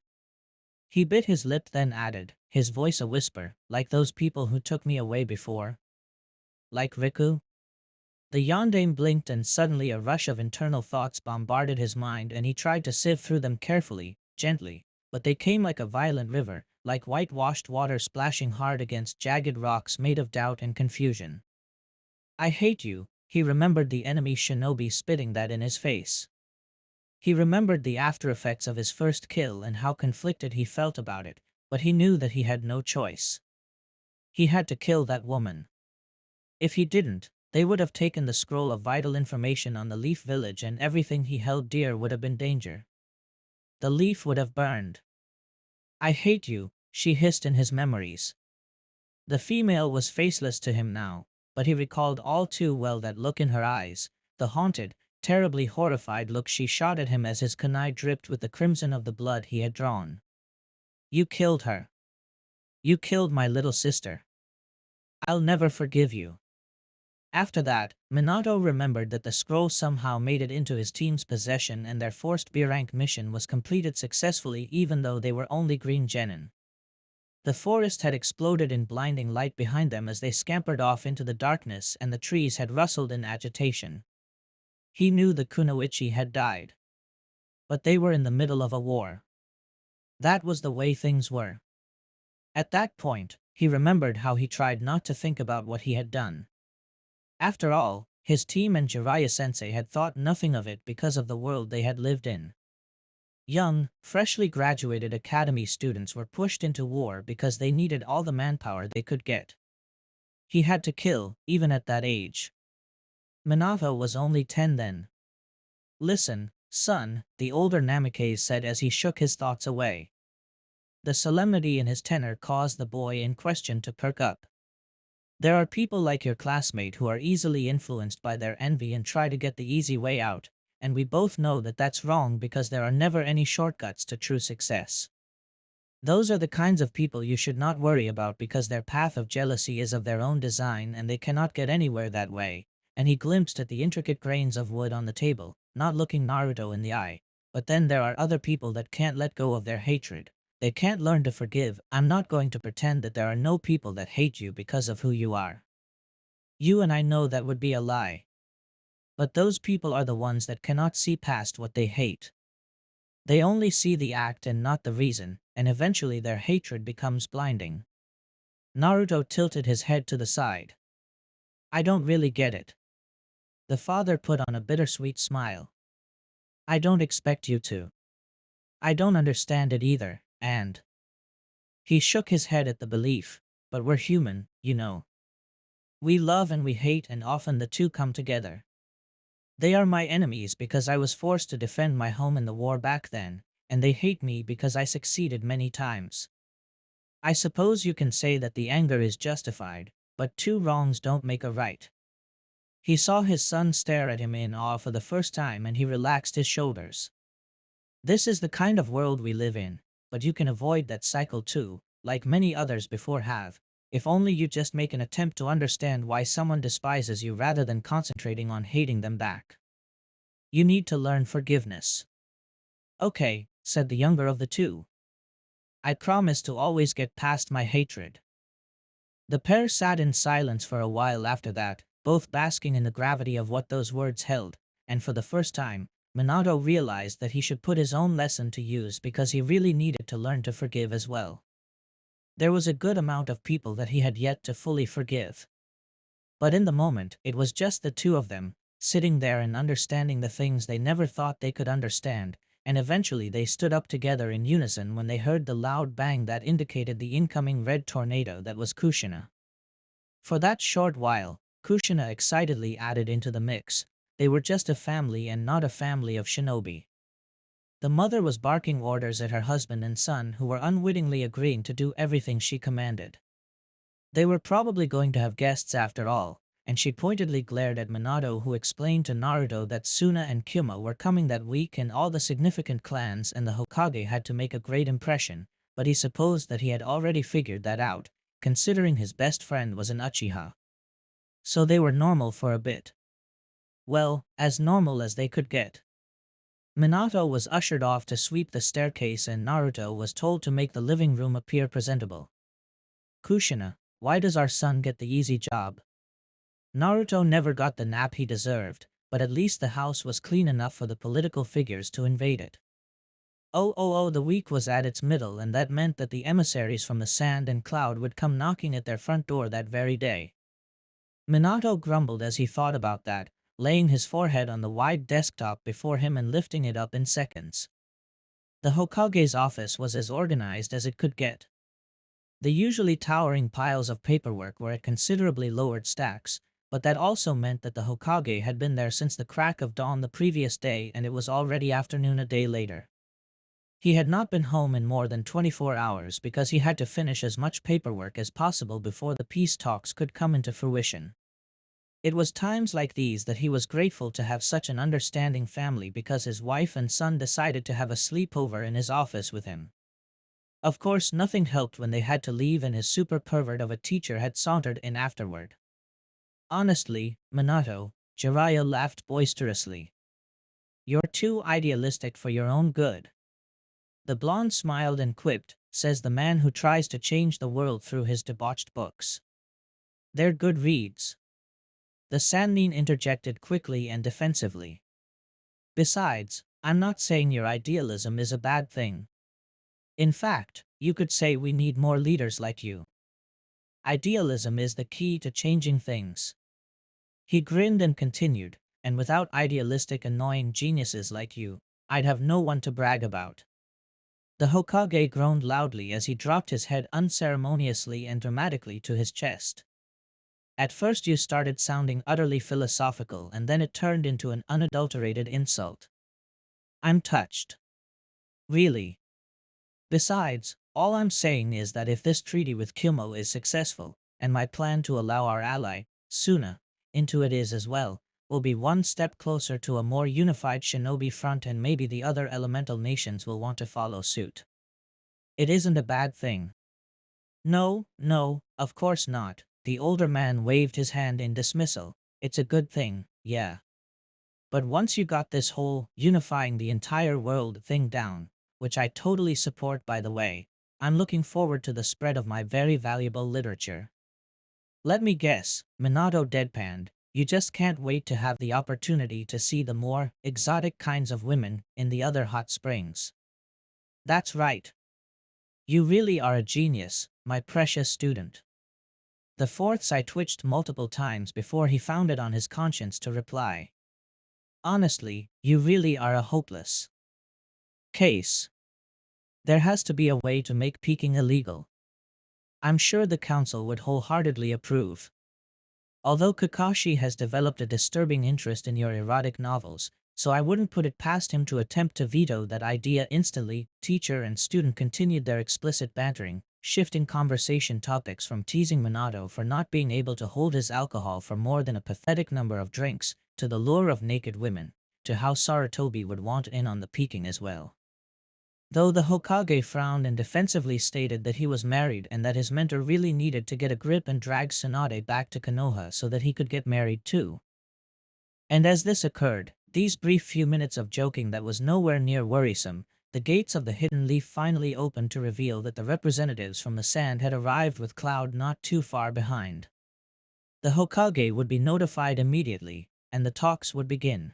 He bit his lip then added, his voice a whisper, like those people who took me away before. Like Riku? The yondaime blinked and suddenly a rush of internal thoughts bombarded his mind and he tried to sieve through them carefully, gently, but they came like a violent river, like whitewashed water splashing hard against jagged rocks made of doubt and confusion. I hate you, he remembered the enemy shinobi spitting that in his face. He remembered the aftereffects of his first kill and how conflicted he felt about it, but he knew that he had no choice. He had to kill that woman. If he didn't, they would have taken the scroll of vital information on the Leaf Village and everything he held dear would have been danger. The leaf would have burned. I hate you, she hissed in his memories. The female was faceless to him now, but he recalled all too well that look in her eyes, the haunted, terribly horrified look she shot at him as his kunai dripped with the crimson of the blood he had drawn. You killed her. You killed my little sister. I'll never forgive you. After that, Minato remembered that the scroll somehow made it into his team's possession and their forced B-rank mission was completed successfully even though they were only green genin. The forest had exploded in blinding light behind them as they scampered off into the darkness and the trees had rustled in agitation. He knew the kunoichi had died. But they were in the middle of a war. That was the way things were. At that point, he remembered how he tried not to think about what he had done. After all, his team and Jiraiya-sensei had thought nothing of it because of the world they had lived in. Young, freshly graduated academy students were pushed into war because they needed all the manpower they could get. He had to kill, even at that age. Minato was only 10 then. Listen, son, the older Namikaze said as he shook his thoughts away. The solemnity in his tenor caused the boy in question to perk up. There are people like your classmate who are easily influenced by their envy and try to get the easy way out, and we both know that that's wrong because there are never any shortcuts to true success. Those are the kinds of people you should not worry about because their path of jealousy is of their own design and they cannot get anywhere that way, and he glimpsed at the intricate grains of wood on the table, not looking Naruto in the eye. But then there are other people that can't let go of their hatred. They can't learn to forgive. I'm not going to pretend that there are no people that hate you because of who you are. You and I know that would be a lie. But those people are the ones that cannot see past what they hate. They only see the act and not the reason, and eventually their hatred becomes blinding. Naruto tilted his head to the side. I don't really get it. The father put on a bittersweet smile. I don't expect you to. I don't understand it either, and... He shook his head at the belief, but we're human, you know. We love and we hate and often the two come together. They are my enemies because I was forced to defend my home in the war back then, and they hate me because I succeeded many times. I suppose you can say that the anger is justified, but two wrongs don't make a right. He saw his son stare at him in awe for the first time and he relaxed his shoulders. This is the kind of world we live in, but you can avoid that cycle too, like many others before have, if only you just make an attempt to understand why someone despises you rather than concentrating on hating them back. You need to learn forgiveness. Okay, said the younger of the two. I promise to always get past my hatred. The pair sat in silence for a while after that, both basking in the gravity of what those words held, and for the first time, Minato realized that he should put his own lesson to use because he really needed to learn to forgive as well. There was a good amount of people that he had yet to fully forgive. But in the moment, it was just the two of them, sitting there and understanding the things they never thought they could understand, and eventually they stood up together in unison when they heard the loud bang that indicated the incoming red tornado that was Kushina. For that short while, Kushina excitedly added into the mix. They were just a family and not a family of shinobi. The mother was barking orders at her husband and son who were unwittingly agreeing to do everything she commanded. They were probably going to have guests after all, and she pointedly glared at Minato, who explained to Naruto that Suna and Kyuma were coming that week and all the significant clans and the Hokage had to make a great impression, but he supposed that he had already figured that out, considering his best friend was an Uchiha. So they were normal for a bit. Well, as normal as they could get. Minato was ushered off to sweep the staircase and Naruto was told to make the living room appear presentable. Kushina, why does our son get the easy job? Naruto never got the nap he deserved, but at least the house was clean enough for the political figures to invade it. The week was at its middle and that meant that the emissaries from the Sand and Cloud would come knocking at their front door that very day. Minato grumbled as he thought about that, laying his forehead on the wide desktop before him and lifting it up in seconds. The Hokage's office was as organized as it could get. The usually towering piles of paperwork were at considerably lowered stacks, but that also meant that the Hokage had been there since the crack of dawn the previous day and it was already afternoon a day later. He had not been home in more than 24 hours because he had to finish as much paperwork as possible before the peace talks could come into fruition. It was times like these that he was grateful to have such an understanding family because his wife and son decided to have a sleepover in his office with him. Of course, nothing helped when they had to leave and his super pervert of a teacher had sauntered in afterward. Honestly, Minato, Jiraiya laughed boisterously. You're too idealistic for your own good. The blonde smiled and quipped, says the man who tries to change the world through his debauched books. They're good reads. The Sannin interjected quickly and defensively. Besides, I'm not saying your idealism is a bad thing. In fact, you could say we need more leaders like you. Idealism is the key to changing things. He grinned and continued, and without idealistic annoying geniuses like you, I'd have no one to brag about. The Hokage groaned loudly as he dropped his head unceremoniously and dramatically to his chest. At first you started sounding utterly philosophical and then it turned into an unadulterated insult. I'm touched. Really. Besides, all I'm saying is that if this treaty with Kyumo is successful, and my plan to allow our ally, Suna, into it is as well, we'll be one step closer to a more unified shinobi front and maybe the other elemental nations will want to follow suit. It isn't a bad thing. No, of course not. The older man waved his hand in dismissal. It's a good thing, yeah. But once you got this whole unifying the entire world thing down, which I totally support by the way, I'm looking forward to the spread of my very valuable literature. Let me guess, Minato deadpanned, you just can't wait to have the opportunity to see the more exotic kinds of women in the other hot springs. That's right. You really are a genius, my precious student. The fourth eye twitched multiple times before he found it on his conscience to reply. Honestly, you really are a hopeless case. There has to be a way to make peeking illegal. I'm sure the council would wholeheartedly approve. Although Kakashi has developed a disturbing interest in your erotic novels, so I wouldn't put it past him to attempt to veto that idea instantly. Teacher and student continued their explicit bantering, shifting conversation topics from teasing Minato for not being able to hold his alcohol for more than a pathetic number of drinks, to the lure of naked women, to how Sarutobi would want in on the peeking as well. Though the Hokage frowned and defensively stated that he was married and that his mentor really needed to get a grip and drag Tsunade back to Konoha so that he could get married too. And as this occurred, these brief few minutes of joking that was nowhere near worrisome, the gates of the Hidden Leaf finally opened to reveal that the representatives from the Sand had arrived with Cloud not too far behind. The Hokage would be notified immediately, and the talks would begin.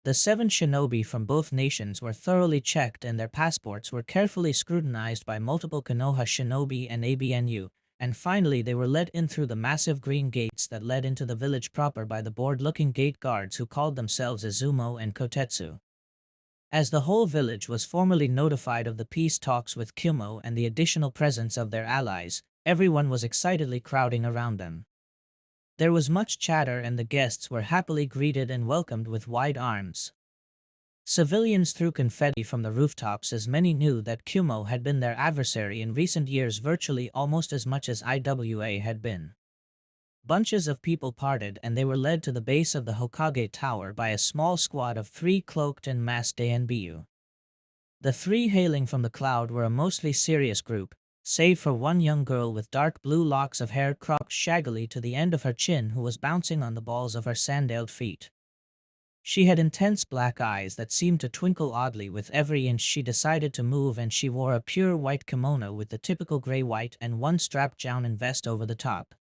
The 7 shinobi from both nations were thoroughly checked and their passports were carefully scrutinized by multiple Konoha shinobi and ABNU, and finally they were let in through the massive green gates that led into the village proper by the bored-looking gate guards who called themselves Izumo and Kotetsu. As the whole village was formally notified of the peace talks with Kyumo and the additional presence of their allies, everyone was excitedly crowding around them. There was much chatter and the guests were happily greeted and welcomed with wide arms. Civilians threw confetti from the rooftops as many knew that Kumo had been their adversary in recent years virtually almost as much as IWA had been. Bunches of people parted and they were led to the base of the Hokage Tower by a small squad of 3 cloaked and masked ANBU. The 3 hailing from the cloud were a mostly serious group, save for one young girl with dark blue locks of hair cropped shaggily to the end of her chin who was bouncing on the balls of her sandaled feet. She had intense black eyes that seemed to twinkle oddly with every inch she decided to move, and she wore a pure white kimono with the typical gray-white and one strapped jounin vest over the top.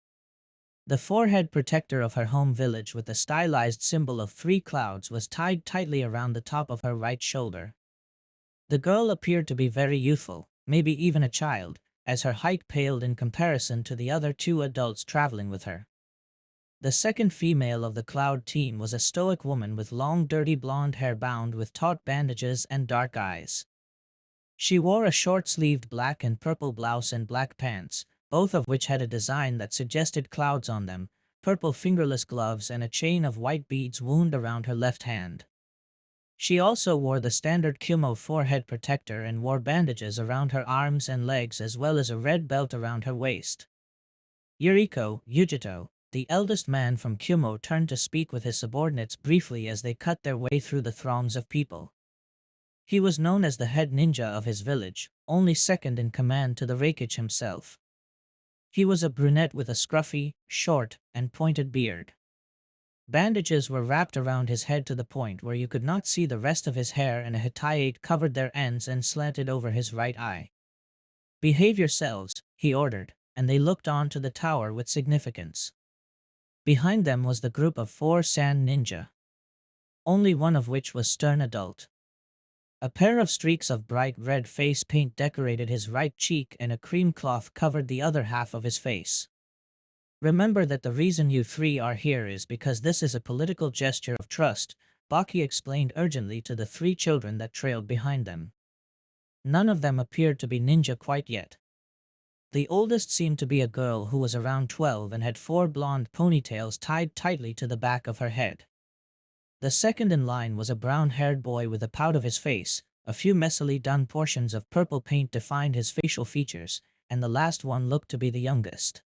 The forehead protector of her home village with the stylized symbol of 3 clouds was tied tightly around the top of her right shoulder. The girl appeared to be very youthful, maybe even a child, as her height paled in comparison to the other 2 adults traveling with her. The second female of the Cloud team was a stoic woman with long dirty blonde hair bound with taut bandages and dark eyes. She wore a short-sleeved black and purple blouse and black pants, both of which had a design that suggested clouds on them, purple fingerless gloves and a chain of white beads wound around her left hand. She also wore the standard Kumo forehead protector and wore bandages around her arms and legs as well as a red belt around her waist. Yujito, the eldest man from Kumo, turned to speak with his subordinates briefly as they cut their way through the throngs of people. He was known as the head ninja of his village, only second in command to the Reikage himself. He was a brunette with a scruffy, short, and pointed beard. Bandages were wrapped around his head to the point where you could not see the rest of his hair, and a hitayate covered their ends and slanted over his right eye. "Behave yourselves," he ordered, and they looked on to the tower with significance. Behind them was the group of 4 sand ninja, only one of which was stern adult. A pair of streaks of bright red face paint decorated his right cheek and a cream cloth covered the other half of his face. "Remember that the reason you 3 are here is because this is a political gesture of trust," Baki explained urgently to the 3 children that trailed behind them. None of them appeared to be ninja quite yet. The oldest seemed to be a girl who was around 12 and had 4 blonde ponytails tied tightly to the back of her head. The second in line was a brown-haired boy with a pout of his face, a few messily done portions of purple paint defined his facial features, and the last one looked to be the youngest.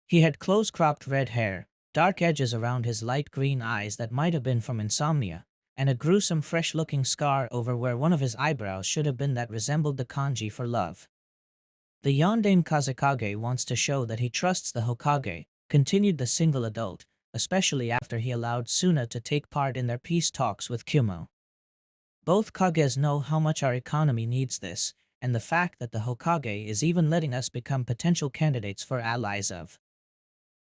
He had close-cropped red hair, dark edges around his light green eyes that might have been from insomnia, and a gruesome fresh-looking scar over where one of his eyebrows should have been that resembled the kanji for love. "The Yondaime Kazekage wants to show that he trusts the Hokage," continued the single adult, especially after he allowed Suna to take part in their peace talks with Kumo. "Both Kages know how much our economy needs this, and the fact that the Hokage is even letting us become potential candidates for allies of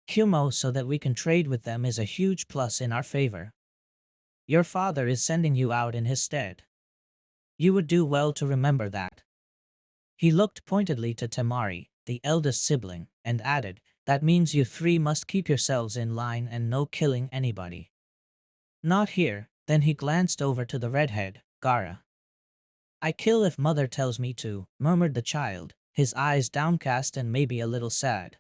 Kumo so that we can trade with them is a huge plus in our favor. Your father is sending you out in his stead. You would do well to remember that." He looked pointedly to Temari, the eldest sibling, and added, "That means you 3 must keep yourselves in line and no killing anybody." "Not here." Then he glanced over to the redhead, Gaara. "I kill if mother tells me to," murmured the child, his eyes downcast and maybe a little sad.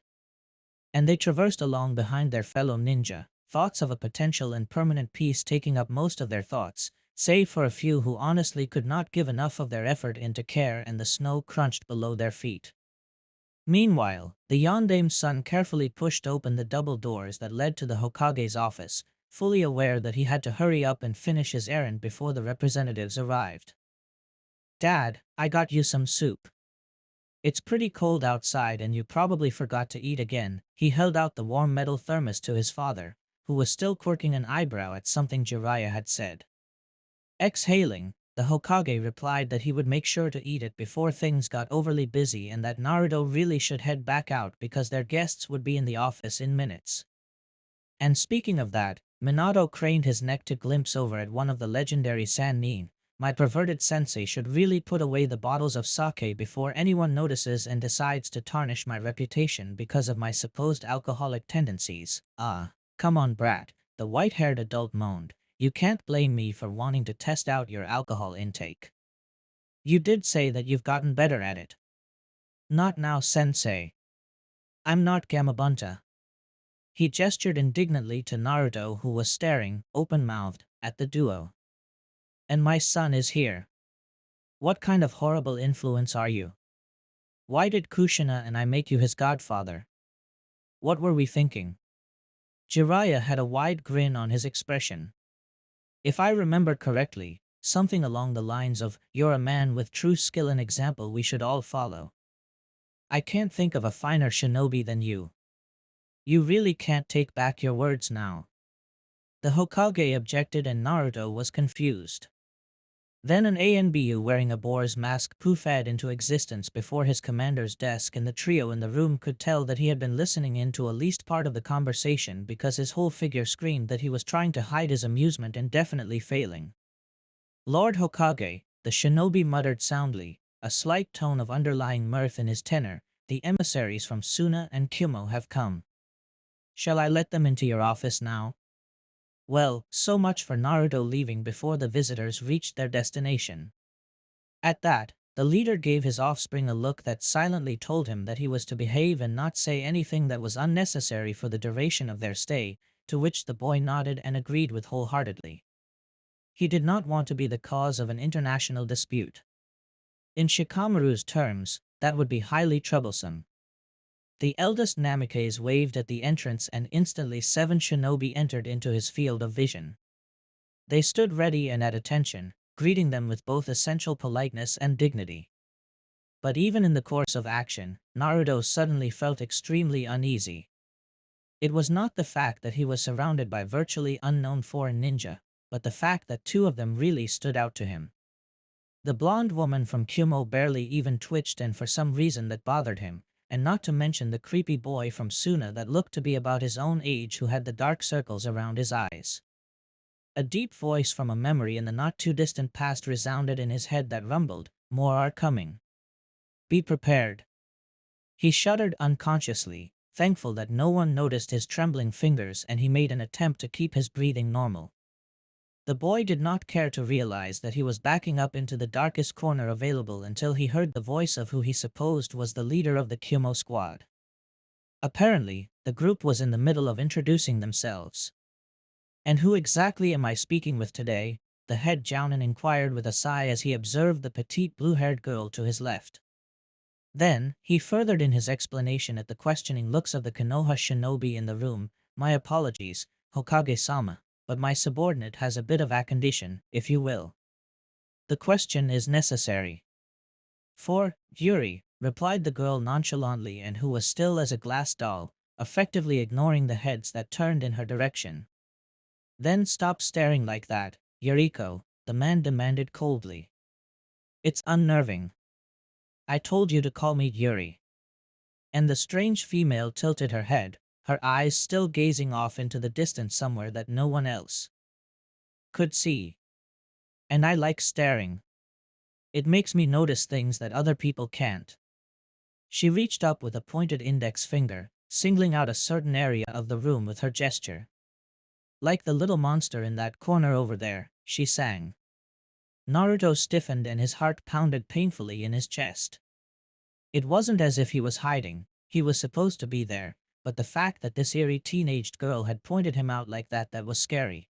And they traversed along behind their fellow ninja, thoughts of a potential and permanent peace taking up most of their thoughts, save for a few who honestly could not give enough of their effort into care, and the snow crunched below their feet. Meanwhile, the Yondaime's son carefully pushed open the double doors that led to the Hokage's office, fully aware that he had to hurry up and finish his errand before the representatives arrived. "Dad, I got you some soup. It's pretty cold outside and you probably forgot to eat again." He held out the warm metal thermos to his father, who was still quirking an eyebrow at something Jiraiya had said. Exhaling, the Hokage replied that he would make sure to eat it before things got overly busy and that Naruto really should head back out because their guests would be in the office in minutes. And speaking of that, Minato craned his neck to glimpse over at one of the legendary Sannin. "My perverted sensei should really put away the bottles of sake before anyone notices and decides to tarnish my reputation because of my supposed alcoholic tendencies." "Ah, come on brat," the white-haired adult moaned. "You can't blame me for wanting to test out your alcohol intake. You did say that you've gotten better at it." "Not now, sensei. I'm not Gamabunta." He gestured indignantly to Naruto, who was staring, open-mouthed, at the duo. And my son is here. What kind of horrible influence are you? Why did Kushina and I make you his godfather? What were we thinking? Jiraiya had a wide grin on his expression. If I remember correctly, something along the lines of, "You're a man with true skill, an example we should all follow." I can't think of a finer shinobi than you. You really can't take back your words now. The Hokage objected and Naruto was confused. Then an ANBU wearing a boar's mask poofed into existence before his commander's desk, and the trio in the room could tell that he had been listening in to at least part of the conversation because his whole figure screamed that he was trying to hide his amusement and definitely failing. "Lord Hokage," the shinobi muttered soundly, a slight tone of underlying mirth in his tenor, "the emissaries from Suna and Kumo have come. Shall I let them into your office now?" Well, so much for Naruto leaving before the visitors reached their destination. At that, the leader gave his offspring a look that silently told him that he was to behave and not say anything that was unnecessary for the duration of their stay, to which the boy nodded and agreed with wholeheartedly. He did not want to be the cause of an international dispute. In Shikamaru's terms, that would be highly troublesome. The eldest Namikaze waved at the entrance and instantly 7 shinobi entered into his field of vision. They stood ready and at attention, greeting them with both essential politeness and dignity. But even in the course of action, Naruto suddenly felt extremely uneasy. It was not the fact that he was surrounded by virtually unknown foreign ninja, but the fact that 2 of them really stood out to him. The blonde woman from Kumo barely even twitched, and for some reason that bothered him, and not to mention the creepy boy from Suna that looked to be about his own age who had the dark circles around his eyes. A deep voice from a memory in the not-too-distant past resounded in his head that rumbled, "More are coming. Be prepared." He shuddered unconsciously, thankful that no one noticed his trembling fingers, and he made an attempt to keep his breathing normal. The boy did not care to realize that he was backing up into the darkest corner available until he heard the voice of who he supposed was the leader of the Kumo squad. Apparently, the group was in the middle of introducing themselves. "And who exactly am I speaking with today?" the head jounin inquired with a sigh as he observed the petite blue-haired girl to his left. Then, he furthered in his explanation at the questioning looks of the Konoha shinobi in the room, "My apologies, Hokage-sama, but my subordinate has a bit of a condition, if you will." "The question is necessary." "For Yuri," replied the girl nonchalantly, and who was still as a glass doll, effectively ignoring the heads that turned in her direction. "Then stop staring like that, Yuriko," the man demanded coldly. "It's unnerving. I told you to call me Yuri." And the strange female tilted her head, her eyes still gazing off into the distance somewhere that no one else could see. "And I like staring. It makes me notice things that other people can't." She reached up with a pointed index finger, singling out a certain area of the room with her gesture. "Like the little monster in that corner over there," she sang. Naruto stiffened and his heart pounded painfully in his chest. It wasn't as if he was hiding, he was supposed to be there, but the fact that this eerie teenaged girl had pointed him out like that was scary.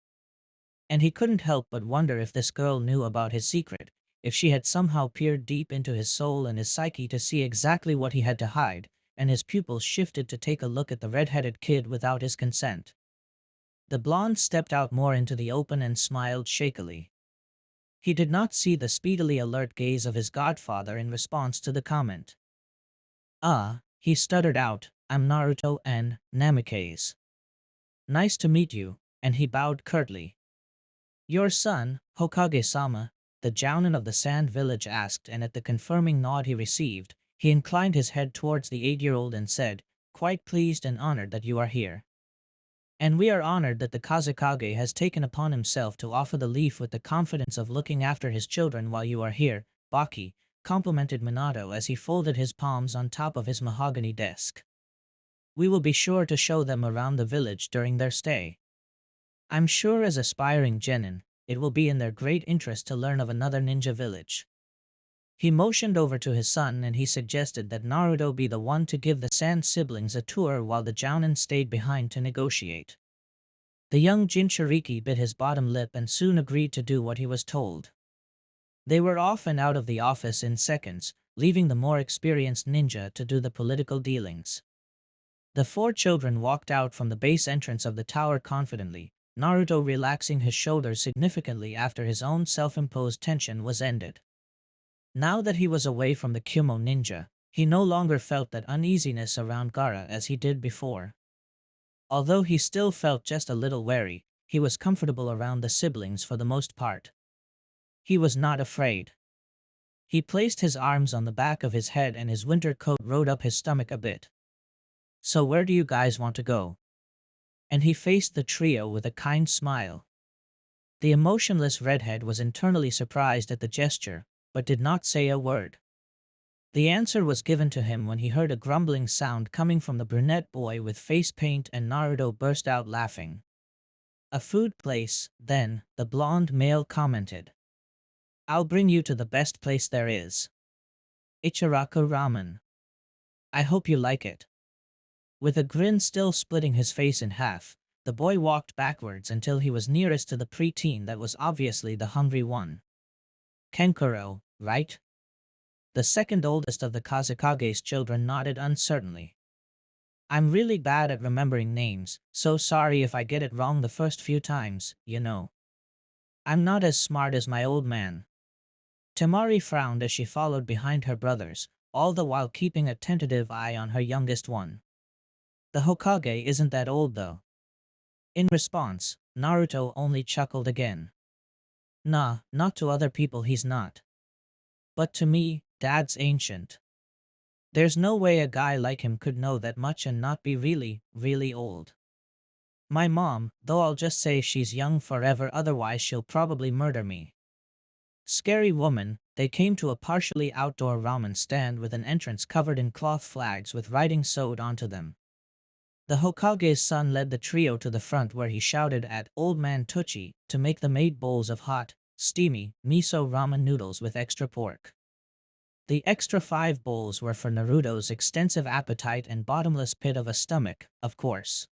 And he couldn't help but wonder if this girl knew about his secret, if she had somehow peered deep into his soul and his psyche to see exactly what he had to hide, and his pupils shifted to take a look at the red-headed kid without his consent. The blonde stepped out more into the open and smiled shakily. He did not see the speedily alert gaze of his godfather in response to the comment. "Ah," he stuttered out, "I'm Naruto and Namikaze. Nice to meet you," and he bowed curtly. "Your son, Hokage-sama?" the jounin of the Sand Village asked, and at the confirming nod he received, he inclined his head towards the 8-year-old and said, "Quite pleased and honored that you are here. And we are honored that the Kazekage has taken upon himself to offer the leaf with the confidence of looking after his children while you are here, Baki," complimented Minato as he folded his palms on top of his mahogany desk. "We will be sure to show them around the village during their stay. I'm sure as aspiring genin, it will be in their great interest to learn of another ninja village." He motioned over to his son and he suggested that Naruto be the one to give the Sand siblings a tour while the jounin stayed behind to negotiate. The young Jinchuriki bit his bottom lip and soon agreed to do what he was told. They were off and out of the office in seconds, leaving the more experienced ninja to do the political dealings. The four children walked out from the base entrance of the tower confidently, Naruto relaxing his shoulders significantly after his own self-imposed tension was ended. Now that he was away from the Kumo ninja, he no longer felt that uneasiness around Gaara as he did before. Although he still felt just a little wary, he was comfortable around the siblings for the most part. He was not afraid. He placed his arms on the back of his head and his winter coat rode up his stomach a bit. So where do you guys want to go? And he faced the trio with a kind smile. The emotionless redhead was internally surprised at the gesture, but did not say a word. The answer was given to him when he heard a grumbling sound coming from the brunette boy with face paint and Naruto burst out laughing. A food place, then, the blonde male commented. I'll bring you to the best place there is. Ichiraku ramen. I hope you like it. With a grin still splitting his face in half, the boy walked backwards until he was nearest to the preteen that was obviously the hungry one. Kenkuro, right? The second oldest of the Kazekage's children nodded uncertainly. I'm really bad at remembering names, so sorry if I get it wrong the first few times, you know. I'm not as smart as my old man. Temari frowned as she followed behind her brothers, all the while keeping a tentative eye on her youngest one. The Hokage isn't that old though. In response, Naruto only chuckled again. Nah, not to other people he's not. But to me, Dad's ancient. There's no way a guy like him could know that much and not be really, really old. My mom, though I'll just say she's young forever otherwise she'll probably murder me. Scary woman, they came to a partially outdoor ramen stand with an entrance covered in cloth flags with writing sewed onto them. The Hokage's son led the trio to the front where he shouted at Old Man Tucci to make the made bowls of hot, steamy, miso ramen noodles with extra pork. The extra 5 bowls were for Naruto's extensive appetite and bottomless pit of a stomach, of course.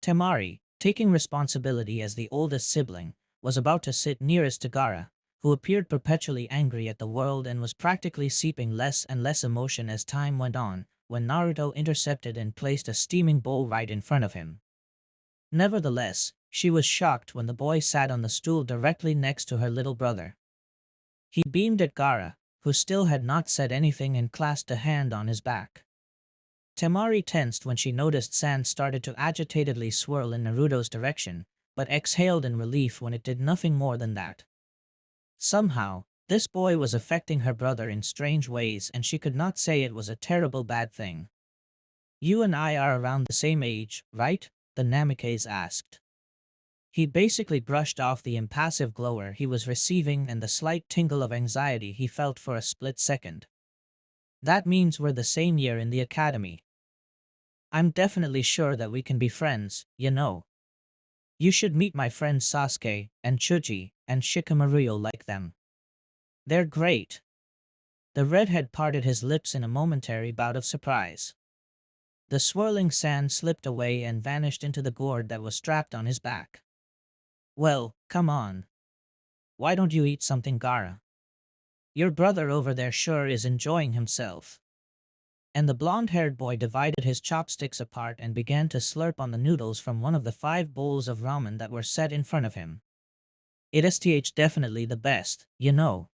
Temari, taking responsibility as the oldest sibling, was about to sit nearest to Gaara, who appeared perpetually angry at the world and was practically seeping less and less emotion as time went on, when Naruto intercepted and placed a steaming bowl right in front of him. Nevertheless, she was shocked when the boy sat on the stool directly next to her little brother. He beamed at Gaara, who still had not said anything and clasped a hand on his back. Temari tensed when she noticed sand started to agitatedly swirl in Naruto's direction, but exhaled in relief when it did nothing more than that. Somehow, this boy was affecting her brother in strange ways and she could not say it was a terrible bad thing. You and I are around the same age, right? The Namikaze asked. He basically brushed off the impassive glower he was receiving and the slight tingle of anxiety he felt for a split second. That means we're the same year in the academy. I'm definitely sure that we can be friends, you know. You should meet my friends Sasuke, and Chuji, and Shikamaru. You'll like them. They're great. The redhead parted his lips in a momentary bout of surprise. The swirling sand slipped away and vanished into the gourd that was strapped on his back. Well, come on. Why don't you eat something, Gaara? Your brother over there sure is enjoying himself. And the blonde-haired boy divided his chopsticks apart and began to slurp on the noodles from one of the 5 bowls of ramen that were set in front of him. It's definitely the best, you know.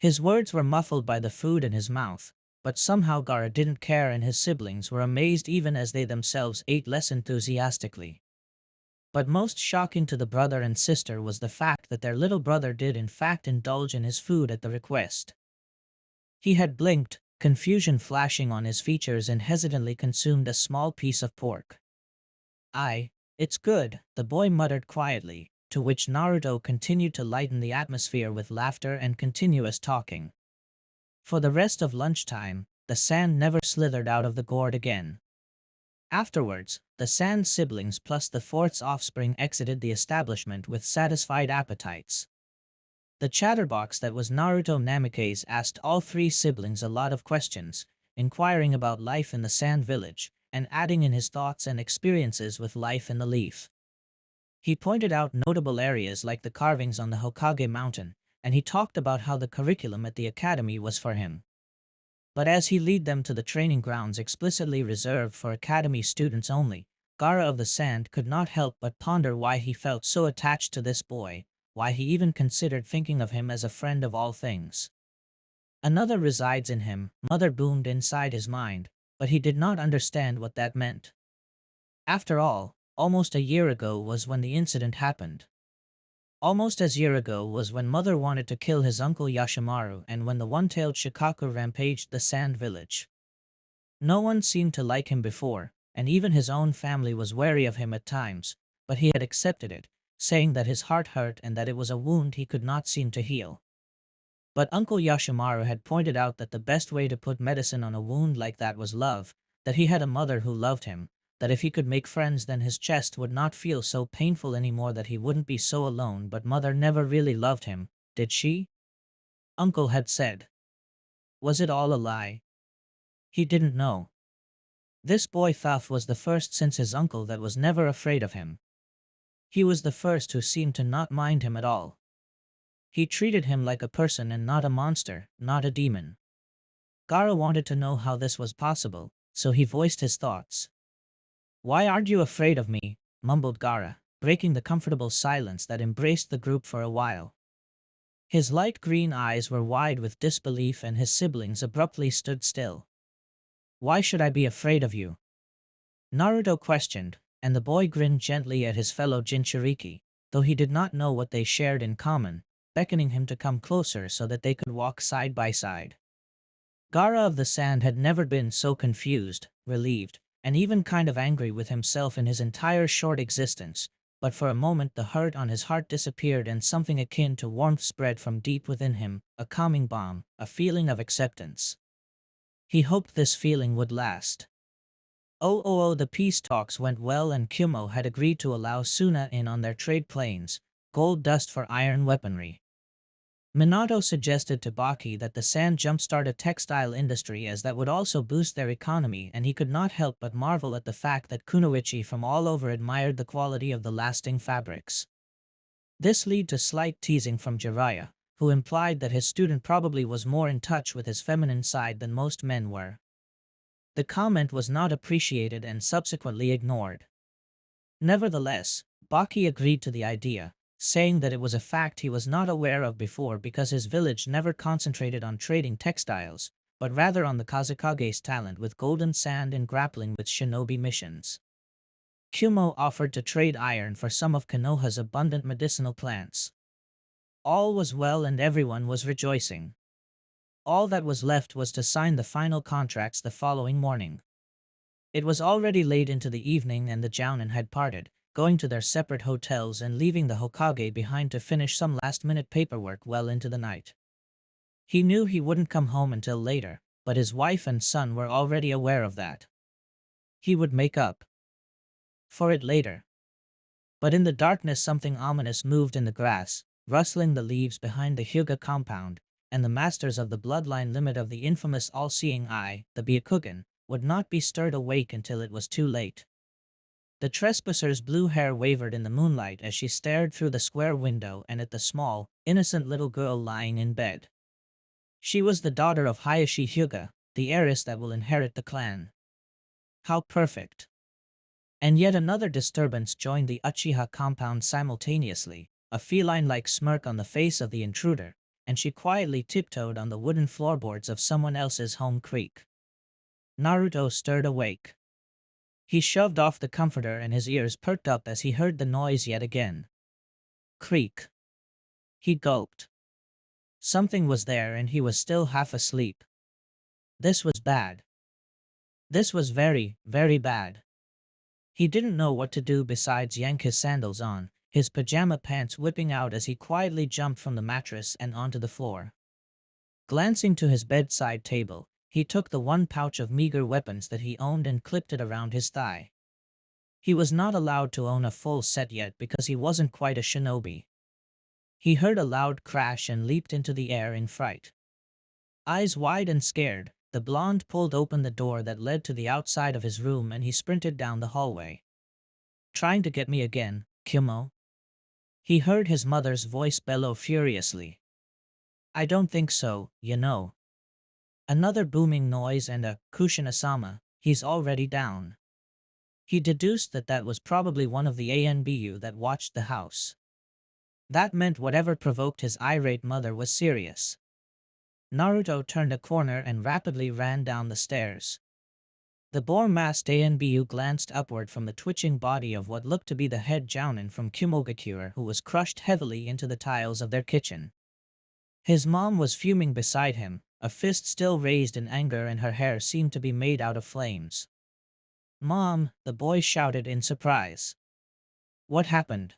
His words were muffled by the food in his mouth, but somehow Gaara didn't care and his siblings were amazed even as they themselves ate less enthusiastically. But most shocking to the brother and sister was the fact that their little brother did in fact indulge in his food at the request. He had blinked, confusion flashing on his features, and hesitantly consumed a small piece of pork. It's good, the boy muttered quietly, to which Naruto continued to lighten the atmosphere with laughter and continuous talking. For the rest of lunchtime, the sand never slithered out of the gourd again. Afterwards, the Sand siblings plus the fourth's offspring exited the establishment with satisfied appetites. The chatterbox that was Naruto Namikaze asked all 3 siblings a lot of questions, inquiring about life in the Sand village, and adding in his thoughts and experiences with life in the leaf. He pointed out notable areas like the carvings on the Hokage mountain, and he talked about how the curriculum at the academy was for him. But as he led them to the training grounds explicitly reserved for academy students only, Gaara of the Sand could not help but ponder why he felt so attached to this boy, why he even considered thinking of him as a friend of all things. Another resides in him, Mother boomed inside his mind, but he did not understand what that meant. After all, almost a year ago was when the incident happened. Almost as year ago was when Mother wanted to kill his uncle Yashimaru and when the one-tailed Shikaku rampaged the Sand Village. No one seemed to like him before, and even his own family was wary of him at times, but he had accepted it, saying that his heart hurt and that it was a wound he could not seem to heal. But Uncle Yashimaru had pointed out that the best way to put medicine on a wound like that was love, that he had a mother who loved him, that if he could make friends then his chest would not feel so painful anymore, that he wouldn't be so alone. But Mother never really loved him, did she? Uncle had said. Was it all a lie? He didn't know. This boy Faf was the first since his uncle that was never afraid of him. He was the first who seemed to not mind him at all. He treated him like a person and not a monster, not a demon. Gaara wanted to know how this was possible, so he voiced his thoughts. Why aren't you afraid of me? Mumbled Gaara, breaking the comfortable silence that embraced the group for a while. His light green eyes were wide with disbelief and his siblings abruptly stood still. Why should I be afraid of you? Naruto questioned, and the boy grinned gently at his fellow Jinchuriki, though he did not know what they shared in common, beckoning him to come closer so that they could walk side by side. Gaara of the Sand had never been so confused, relieved, and even kind of angry with himself in his entire short existence, but for a moment the hurt on his heart disappeared and something akin to warmth spread from deep within him, a calming balm, a feeling of acceptance. He hoped this feeling would last. The peace talks went well and Kumo had agreed to allow Suna in on their trade planes, gold dust for iron weaponry. Minato suggested to Baki that the sand jumpstart a textile industry as that would also boost their economy, and he could not help but marvel at the fact that kunoichi from all over admired the quality of the lasting fabrics. This led to slight teasing from Jiraiya, who implied that his student probably was more in touch with his feminine side than most men were. The comment was not appreciated and subsequently ignored. Nevertheless, Baki agreed to the idea, saying that it was a fact he was not aware of before because his village never concentrated on trading textiles, but rather on the Kazekage's talent with golden sand and grappling with shinobi missions. Kumo offered to trade iron for some of Konoha's abundant medicinal plants. All was well and everyone was rejoicing. All that was left was to sign the final contracts the following morning. It was already late into the evening and the Jounin had parted, going to their separate hotels and leaving the Hokage behind to finish some last-minute paperwork well into the night. He knew he wouldn't come home until later, but his wife and son were already aware of that. He would make up for it later. But in the darkness something ominous moved in the grass, rustling the leaves behind the Hyuga compound, and the masters of the bloodline limit of the infamous all-seeing eye, the Byakugan, would not be stirred awake until it was too late. The trespasser's blue hair wavered in the moonlight as she stared through the square window and at the small, innocent little girl lying in bed. She was the daughter of Hayashi Hyuga, the heiress that will inherit the clan. How perfect! And yet another disturbance joined the Uchiha compound simultaneously, a feline-like smirk on the face of the intruder, and she quietly tiptoed on the wooden floorboards of someone else's home creek. Naruto stirred awake. He shoved off the comforter and his ears perked up as he heard the noise yet again. Creak. He gulped. Something was there and he was still half asleep. This was bad. This was very, very bad. He didn't know what to do besides yank his sandals on, his pajama pants whipping out as he quietly jumped from the mattress and onto the floor. Glancing to his bedside table, he took the one pouch of meager weapons that he owned and clipped it around his thigh. He was not allowed to own a full set yet because he wasn't quite a shinobi. He heard a loud crash and leaped into the air in fright. Eyes wide and scared, the blonde pulled open the door that led to the outside of his room and he sprinted down the hallway. Trying to get me again, Kumo? He heard his mother's voice bellow furiously. I don't think so, you know. Another booming noise and a Kushina-sama, he's already down. He deduced that that was probably one of the ANBU that watched the house. That meant whatever provoked his irate mother was serious. Naruto turned a corner and rapidly ran down the stairs. The boar-masked ANBU glanced upward from the twitching body of what looked to be the head jounin from Kumogakure, who was crushed heavily into the tiles of their kitchen. His mom was fuming beside him, a fist still raised in anger, and her hair seemed to be made out of flames. Mom, the boy shouted in surprise. What happened?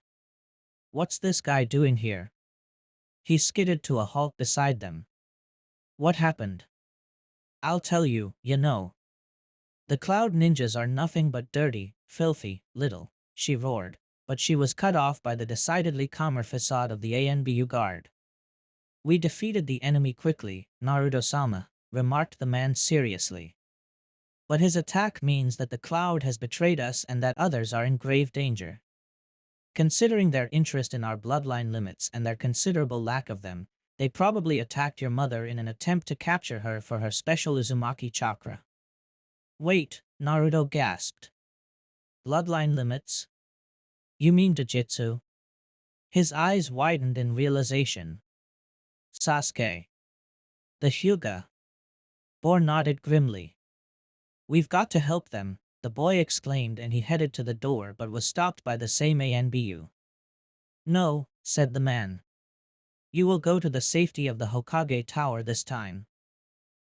What's this guy doing here? He skidded to a halt beside them. What happened? I'll tell you, you know. The Cloud Ninjas are nothing but dirty, filthy, little, she roared, but she was cut off by the decidedly calmer facade of the ANBU guard. We defeated the enemy quickly, Naruto-sama, remarked the man seriously. But his attack means that the Cloud has betrayed us and that others are in grave danger. Considering their interest in our bloodline limits and their considerable lack of them, they probably attacked your mother in an attempt to capture her for her special Uzumaki chakra. Wait, Naruto gasped. Bloodline limits? You mean Jujutsu? His eyes widened in realization. Sasuke. The Hyuga. Boar nodded grimly. We've got to help them, the boy exclaimed, and he headed to the door but was stopped by the same ANBU. No, said the man. You will go to the safety of the Hokage Tower this time.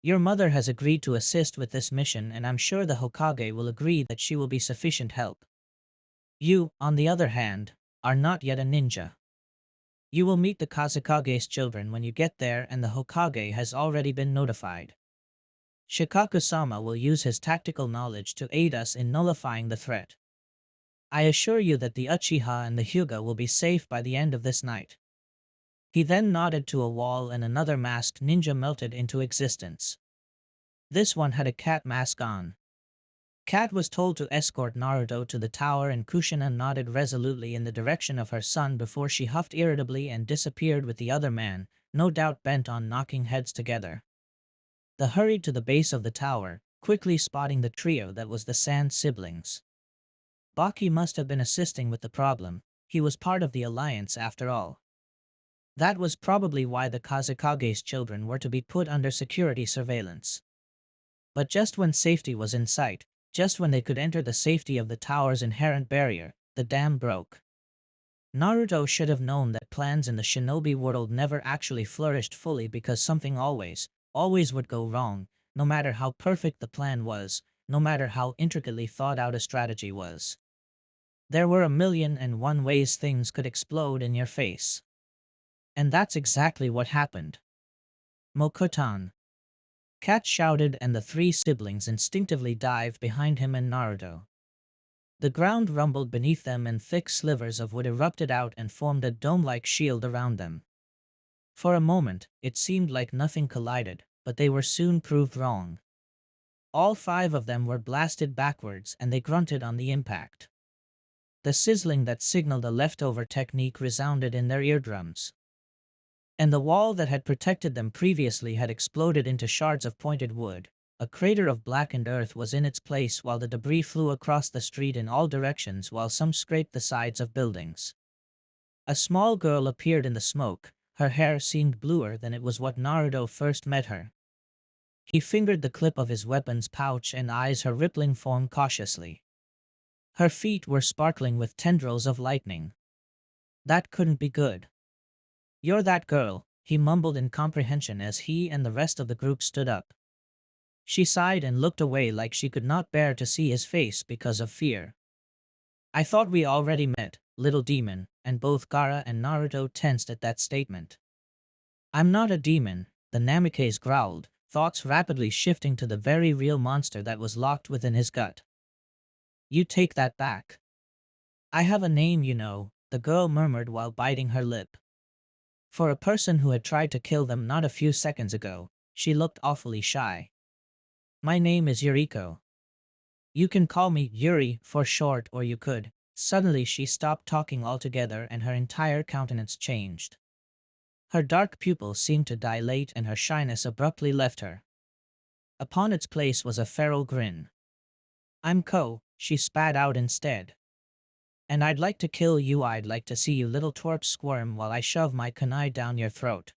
Your mother has agreed to assist with this mission, and I'm sure the Hokage will agree that she will be sufficient help. You, on the other hand, are not yet a ninja. You will meet the Kazekage's children when you get there, and the Hokage has already been notified. Shikaku-sama will use his tactical knowledge to aid us in nullifying the threat. I assure you that the Uchiha and the Hyuga will be safe by the end of this night. He then nodded to a wall and another masked ninja melted into existence. This one had a cat mask on. Cat was told to escort Naruto to the tower, and Kushina nodded resolutely in the direction of her son before she huffed irritably and disappeared with the other man, no doubt bent on knocking heads together. They hurried to the base of the tower, quickly spotting the trio that was the Sand siblings. Baki must have been assisting with the problem. He was part of the alliance after all. That was probably why the Kazekage's children were to be put under security surveillance. But just when safety was in sight, just when they could enter the safety of the tower's inherent barrier, the dam broke. Naruto should have known that plans in the shinobi world never actually flourished fully because something always would go wrong, no matter how perfect the plan was, no matter how intricately thought out a strategy was. There were 1,000,001 ways things could explode in your face. And that's exactly what happened. Mokutan. Cat shouted, and the three siblings instinctively dived behind him and Naruto. The ground rumbled beneath them and thick slivers of wood erupted out and formed a dome-like shield around them. For a moment, it seemed like nothing collided, but they were soon proved wrong. All 5 of them were blasted backwards and they grunted on the impact. The sizzling that signaled a leftover technique resounded in their eardrums. And the wall that had protected them previously had exploded into shards of pointed wood. A crater of blackened earth was in its place while the debris flew across the street in all directions while some scraped the sides of buildings. A small girl appeared in the smoke. Her hair seemed bluer than it was what Naruto first met her. He fingered the clip of his weapon's pouch and eyes her rippling form cautiously. Her feet were sparkling with tendrils of lightning. That couldn't be good. You're that girl, he mumbled in comprehension as he and the rest of the group stood up. She sighed and looked away like she could not bear to see his face because of fear. I thought we already met, little demon, and both Gaara and Naruto tensed at that statement. I'm not a demon, the Namikaze growled, thoughts rapidly shifting to the very real monster that was locked within his gut. You take that back. I have a name, you know, the girl murmured while biting her lip. For a person who had tried to kill them not a few seconds ago, she looked awfully shy. My name is Yuriko. You can call me Yuri for short, or you could Suddenly she stopped talking altogether and her entire countenance changed. Her dark pupils seemed to dilate and her shyness abruptly left her. Upon its place was a feral grin. "I'm Ko," she spat out instead. "And I'd like to kill you. I'd like to see you little twerps squirm while I shove my kunai down your throat."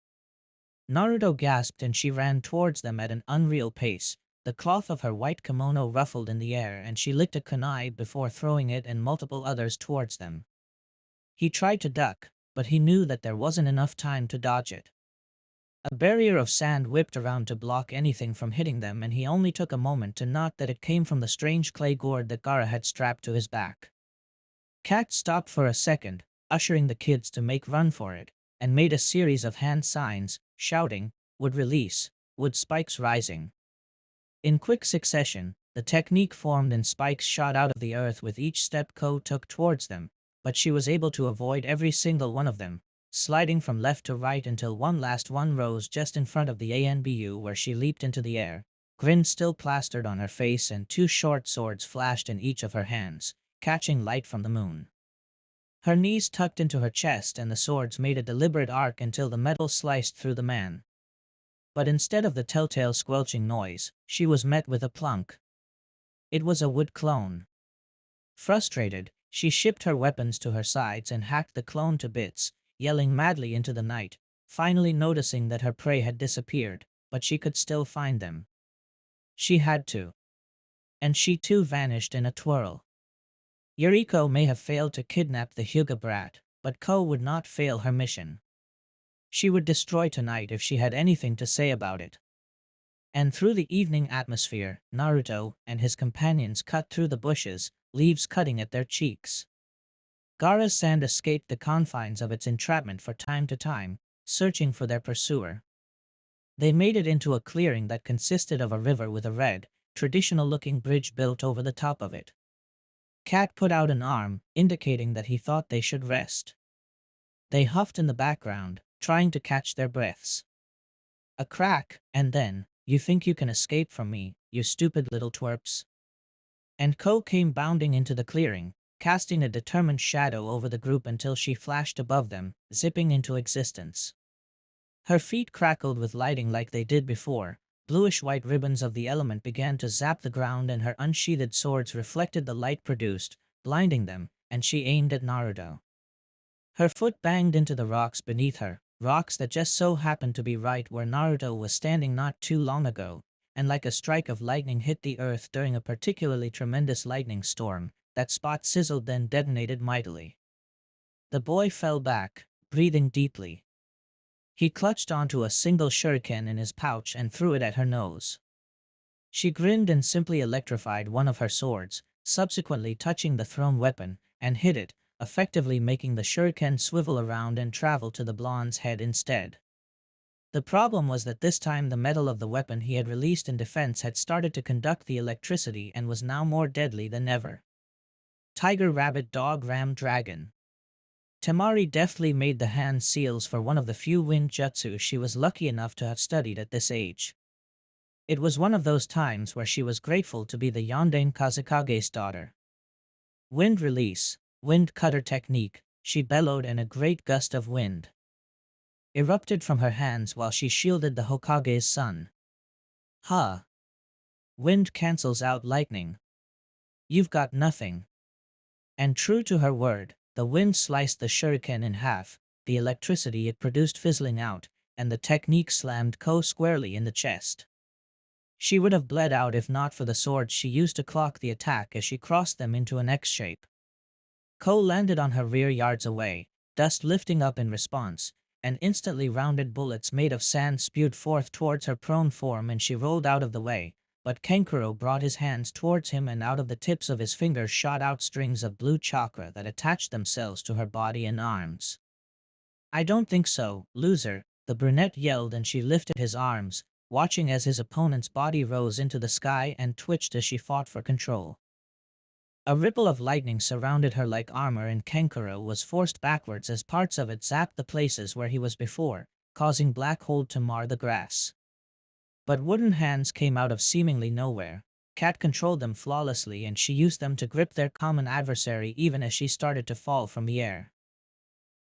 Naruto gasped and she ran towards them at an unreal pace. The cloth of her white kimono ruffled in the air and she licked a kunai before throwing it and multiple others towards them. He tried to duck, but he knew that there wasn't enough time to dodge it. A barrier of sand whipped around to block anything from hitting them and he only took a moment to note that it came from the strange clay gourd that Gaara had strapped to his back. Cat stopped for a second, ushering the kids to make run for it, and made a series of hand signs, shouting, "Wood release, wood spikes rising." In quick succession, the technique formed and spikes shot out of the earth with each step Ko took towards them, but she was able to avoid every single one of them, sliding from left to right until one last one rose just in front of the ANBU where she leaped into the air, grin still plastered on her face and two short swords flashed in each of her hands, catching light from the moon. Her knees tucked into her chest and the swords made a deliberate arc until the metal sliced through the man. But instead of the telltale squelching noise, she was met with a plunk. It was a wood clone. Frustrated, she shipped her weapons to her sides and hacked the clone to bits, yelling madly into the night, finally noticing that her prey had disappeared, but she could still find them. She had to. And she too vanished in a twirl. Yuriko may have failed to kidnap the Hyuga brat, but Ko would not fail her mission. She would destroy tonight if she had anything to say about it. And through the evening atmosphere, Naruto and his companions cut through the bushes, leaves cutting at their cheeks. Gaara's sand escaped the confines of its entrapment for time to time, searching for their pursuer. They made it into a clearing that consisted of a river with a red, traditional-looking bridge built over the top of it. Cat put out an arm, indicating that he thought they should rest. They huffed in the background, trying to catch their breaths. A crack, and then, "You think you can escape from me, you stupid little twerps?" And Ko came bounding into the clearing, casting a determined shadow over the group until she flashed above them, zipping into existence. Her feet crackled with lighting like they did before. Bluish-white ribbons of the element began to zap the ground and her unsheathed swords reflected the light produced, blinding them, and she aimed at Naruto. Her foot banged into the rocks beneath her, rocks that just so happened to be right where Naruto was standing not too long ago, and like a strike of lightning hit the earth during a particularly tremendous lightning storm, that spot sizzled then detonated mightily. The boy fell back, breathing deeply. He clutched onto a single shuriken in his pouch and threw it at her nose. She grinned and simply electrified one of her swords, subsequently touching the thrown weapon, and hit it, effectively making the shuriken swivel around and travel to the blonde's head instead. The problem was that this time the metal of the weapon he had released in defense had started to conduct the electricity and was now more deadly than ever. Tiger, rabbit, dog, ram, dragon. Temari deftly made the hand seals for one of the few wind jutsu she was lucky enough to have studied at this age. It was one of those times where she was grateful to be the Yondaine Kazekage's daughter. Wind release, wind cutter technique, she bellowed and a great gust of wind erupted from her hands while she shielded the Hokage's son. "Ha! Wind cancels out lightning. You've got nothing." And true to her word, the wind sliced the shuriken in half, the electricity it produced fizzling out, and the technique slammed Ko squarely in the chest. She would have bled out if not for the swords she used to clock the attack as she crossed them into an X shape. Ko landed on her rear yards away, dust lifting up in response, and instantly rounded bullets made of sand spewed forth towards her prone form and she rolled out of the way, but Kenkuro brought his hands towards him and out of the tips of his fingers shot out strings of blue chakra that attached themselves to her body and arms. "I don't think so, loser," the brunette yelled and she lifted his arms, watching as his opponent's body rose into the sky and twitched as she fought for control. A ripple of lightning surrounded her like armor and Kenkuro was forced backwards as parts of it zapped the places where he was before, causing black hold to mar the grass. But wooden hands came out of seemingly nowhere, Kat controlled them flawlessly and she used them to grip their common adversary even as she started to fall from the air.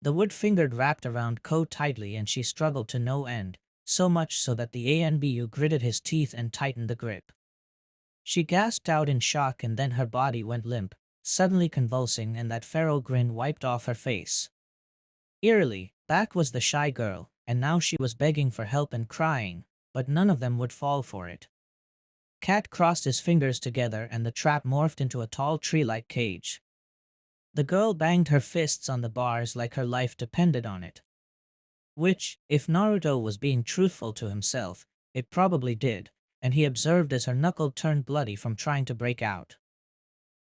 The wood-fingered wrapped around Ko tightly and she struggled to no end, so much so that the ANBU gritted his teeth and tightened the grip. She gasped out in shock and then her body went limp, suddenly convulsing, and that feral grin wiped off her face. Eerily, back was the shy girl, and now she was begging for help and crying, but none of them would fall for it. Cat crossed his fingers together and the trap morphed into a tall tree-like cage. The girl banged her fists on the bars like her life depended on it. Which, if Naruto was being truthful to himself, it probably did, and he observed as her knuckle turned bloody from trying to break out.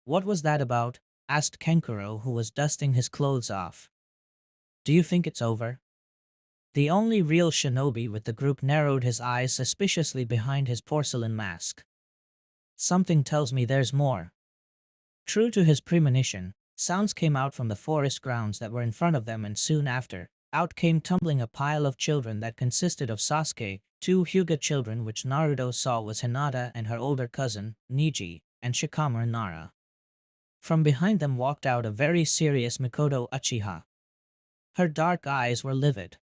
"What was that about?" asked Kenkuro, who was dusting his clothes off. "Do you think it's over?" The only real shinobi with the group narrowed his eyes suspiciously behind his porcelain mask. "Something tells me there's more." True to his premonition, sounds came out from the forest grounds that were in front of them, and soon after, out came tumbling a pile of children that consisted of Sasuke, two Hyuga children which Naruto saw was Hinata and her older cousin, Niji, and Shikamaru Nara. From behind them walked out a very serious Mikoto Uchiha. Her dark eyes were livid.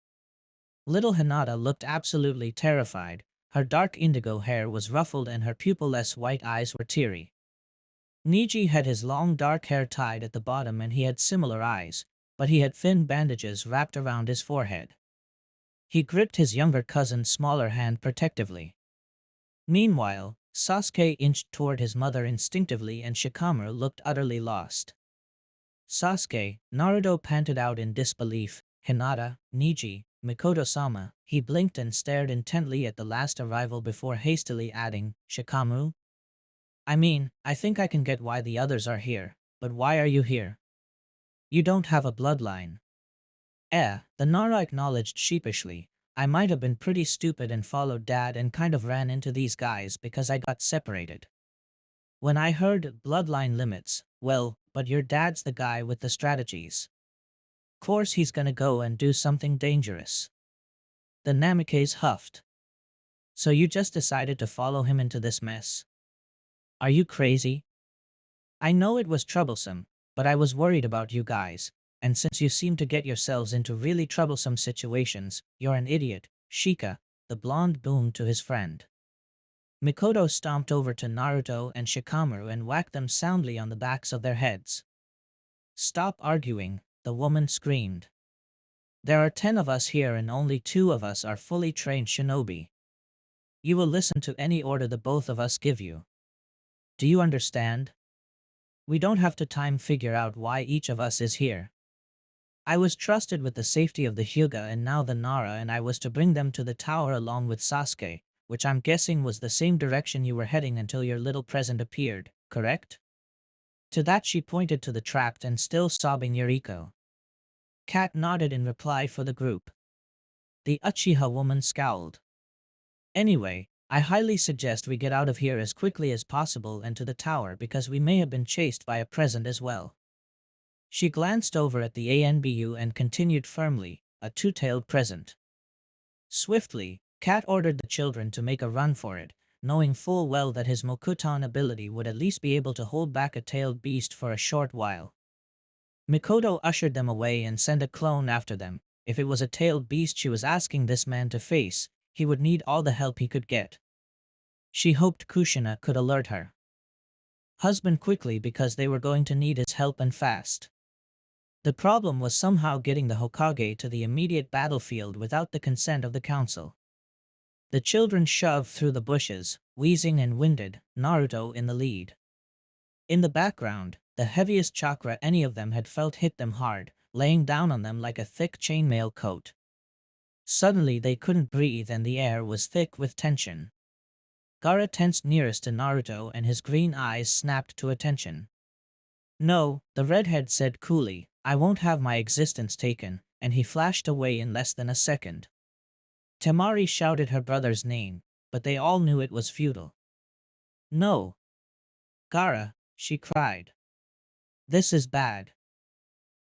Little Hinata looked absolutely terrified, her dark indigo hair was ruffled and her pupilless white eyes were teary. Niji had his long dark hair tied at the bottom and he had similar eyes, but he had thin bandages wrapped around his forehead. He gripped his younger cousin's smaller hand protectively. Meanwhile, Sasuke inched toward his mother instinctively and Shikamaru looked utterly lost. "Sasuke," Naruto panted out in disbelief. "Hinata, Niji, Mikoto-sama." He blinked and stared intently at the last arrival before hastily adding, "Shikamaru? I think I can get why the others are here, but why are you here? You don't have a bloodline." The Nara acknowledged sheepishly. "I might have been pretty stupid and followed Dad and kind of ran into these guys because I got separated. When I heard bloodline limits, well, but your dad's the guy with the strategies. Course he's gonna go and do something dangerous." The Namikes huffed. "So you just decided to follow him into this mess? Are you crazy? I know it was troublesome, but I was worried about you guys, and since you seem to get yourselves into really troublesome situations, you're an idiot." "Shika," the blonde boomed to his friend. Mikoto stomped over to Naruto and Shikamaru and whacked them soundly on the backs of their heads. "Stop arguing," the woman screamed. "There are 10 of us here and only 2 of us are fully trained shinobi. You will listen to any order the both of us give you. Do you understand? We don't have to figure out why each of us is here. I was trusted with the safety of the Hyuga and now the Nara, and I was to bring them to the tower along with Sasuke, which I'm guessing was the same direction you were heading until your little present appeared, correct?" To that she pointed to the trapped and still sobbing Yuriko. Kat nodded in reply for the group. The Uchiha woman scowled. "Anyway, I highly suggest we get out of here as quickly as possible and to the tower because we may have been chased by a present as well." She glanced over at the ANBU and continued firmly, "A two-tailed present." Swiftly, Kat ordered the children to make a run for it, knowing full well that his Mokuton ability would at least be able to hold back a tailed beast for a short while. Mikoto ushered them away and sent a clone after them. If it was a tailed beast she was asking this man to face, he would need all the help he could get. She hoped Kushina could alert her husband quickly because they were going to need his help and fast. The problem was somehow getting the Hokage to the immediate battlefield without the consent of the council. The children shoved through the bushes, wheezing and winded, Naruto in the lead. In the background, the heaviest chakra any of them had felt hit them hard, laying down on them like a thick chainmail coat. Suddenly they couldn't breathe and the air was thick with tension. Gaara tensed nearest to Naruto and his green eyes snapped to attention. "No," the redhead said coolly, "I won't have my existence taken," and he flashed away in less than a second. Temari shouted her brother's name, but they all knew it was futile. "No! Gaara," she cried. "This is bad.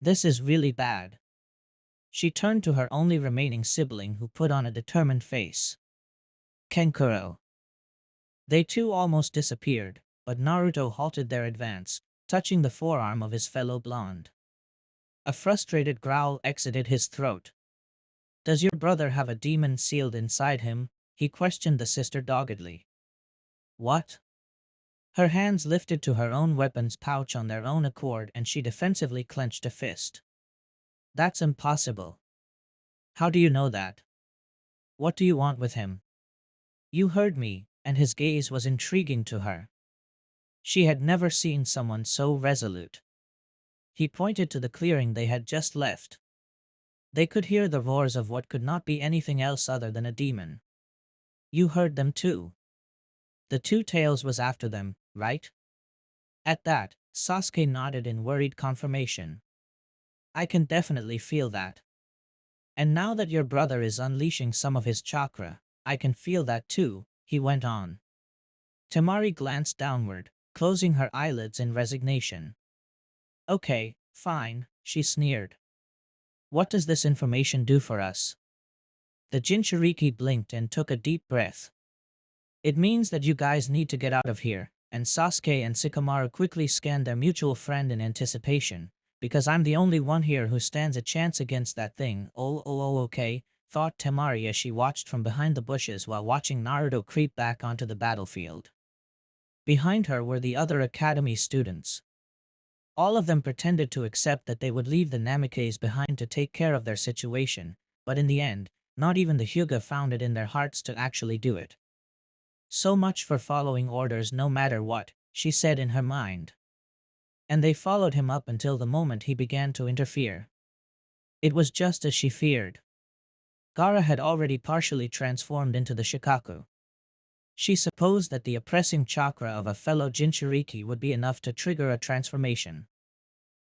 This is really bad." She turned to her only remaining sibling who put on a determined face. "Kenkuro." They too almost disappeared, but Naruto halted their advance, touching the forearm of his fellow blonde. A frustrated growl exited his throat. "Does your brother have a demon sealed inside him?" he questioned the sister doggedly. "What?" Her hands lifted to her own weapons pouch on their own accord and she defensively clenched a fist. "That's impossible." "How do you know that?" "What do you want with him?" "You heard me," and his gaze was intriguing to her. She had never seen someone so resolute. He pointed to the clearing they had just left. They could hear the roars of what could not be anything else other than a demon. "You heard them too. The Two Tails was after them, right?" At that, Sasuke nodded in worried confirmation. "I can definitely feel that. And now that your brother is unleashing some of his chakra, I can feel that too," he went on. Temari glanced downward, closing her eyelids in resignation. "Okay, fine," she sneered. "What does this information do for us?" The Jinchuriki blinked and took a deep breath. "It means that you guys need to get out of here," and Sasuke and Shikamaru quickly scanned their mutual friend in anticipation, "because I'm the only one here who stands a chance against that thing." Okay, thought Temari as she watched from behind the bushes while watching Naruto creep back onto the battlefield. Behind her were the other academy students. All of them pretended to accept that they would leave the Namikes behind to take care of their situation, but in the end, not even the Hyuga found it in their hearts to actually do it. "So much for following orders no matter what," she said in her mind. And they followed him up until the moment he began to interfere. It was just as she feared. Gaara had already partially transformed into the Shikaku. She supposed that the oppressing chakra of a fellow Jinchuriki would be enough to trigger a transformation.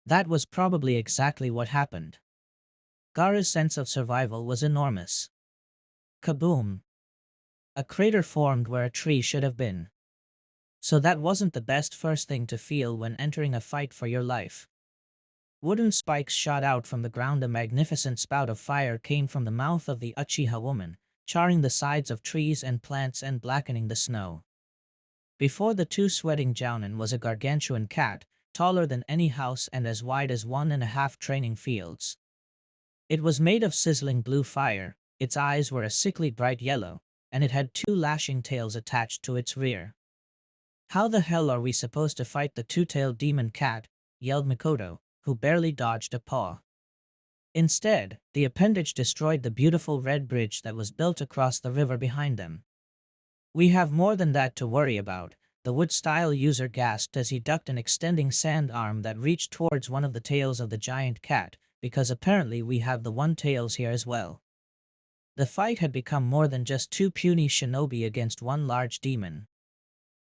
That was probably exactly what happened. Gaara's sense of survival was enormous. Kaboom! A crater formed where a tree should have been. So that wasn't the best first thing to feel when entering a fight for your life. Wooden spikes shot out from the ground. A magnificent spout of fire came from the mouth of the Uchiha woman, charring the sides of trees and plants and blackening the snow. Before the two sweating jounin was a gargantuan cat, taller than any house and as wide as 1.5 training fields. It was made of sizzling blue fire, its eyes were a sickly bright yellow, and it had two lashing tails attached to its rear. "How the hell are we supposed to fight the two-tailed demon cat?" yelled Mikoto, who barely dodged a paw. Instead, the appendage destroyed the beautiful red bridge that was built across the river behind them. "We have more than that to worry about," the wood-style user gasped as he ducked an extending sand arm that reached towards one of the tails of the giant cat, "because apparently we have the one tails here as well." The fight had become more than just two puny shinobi against one large demon.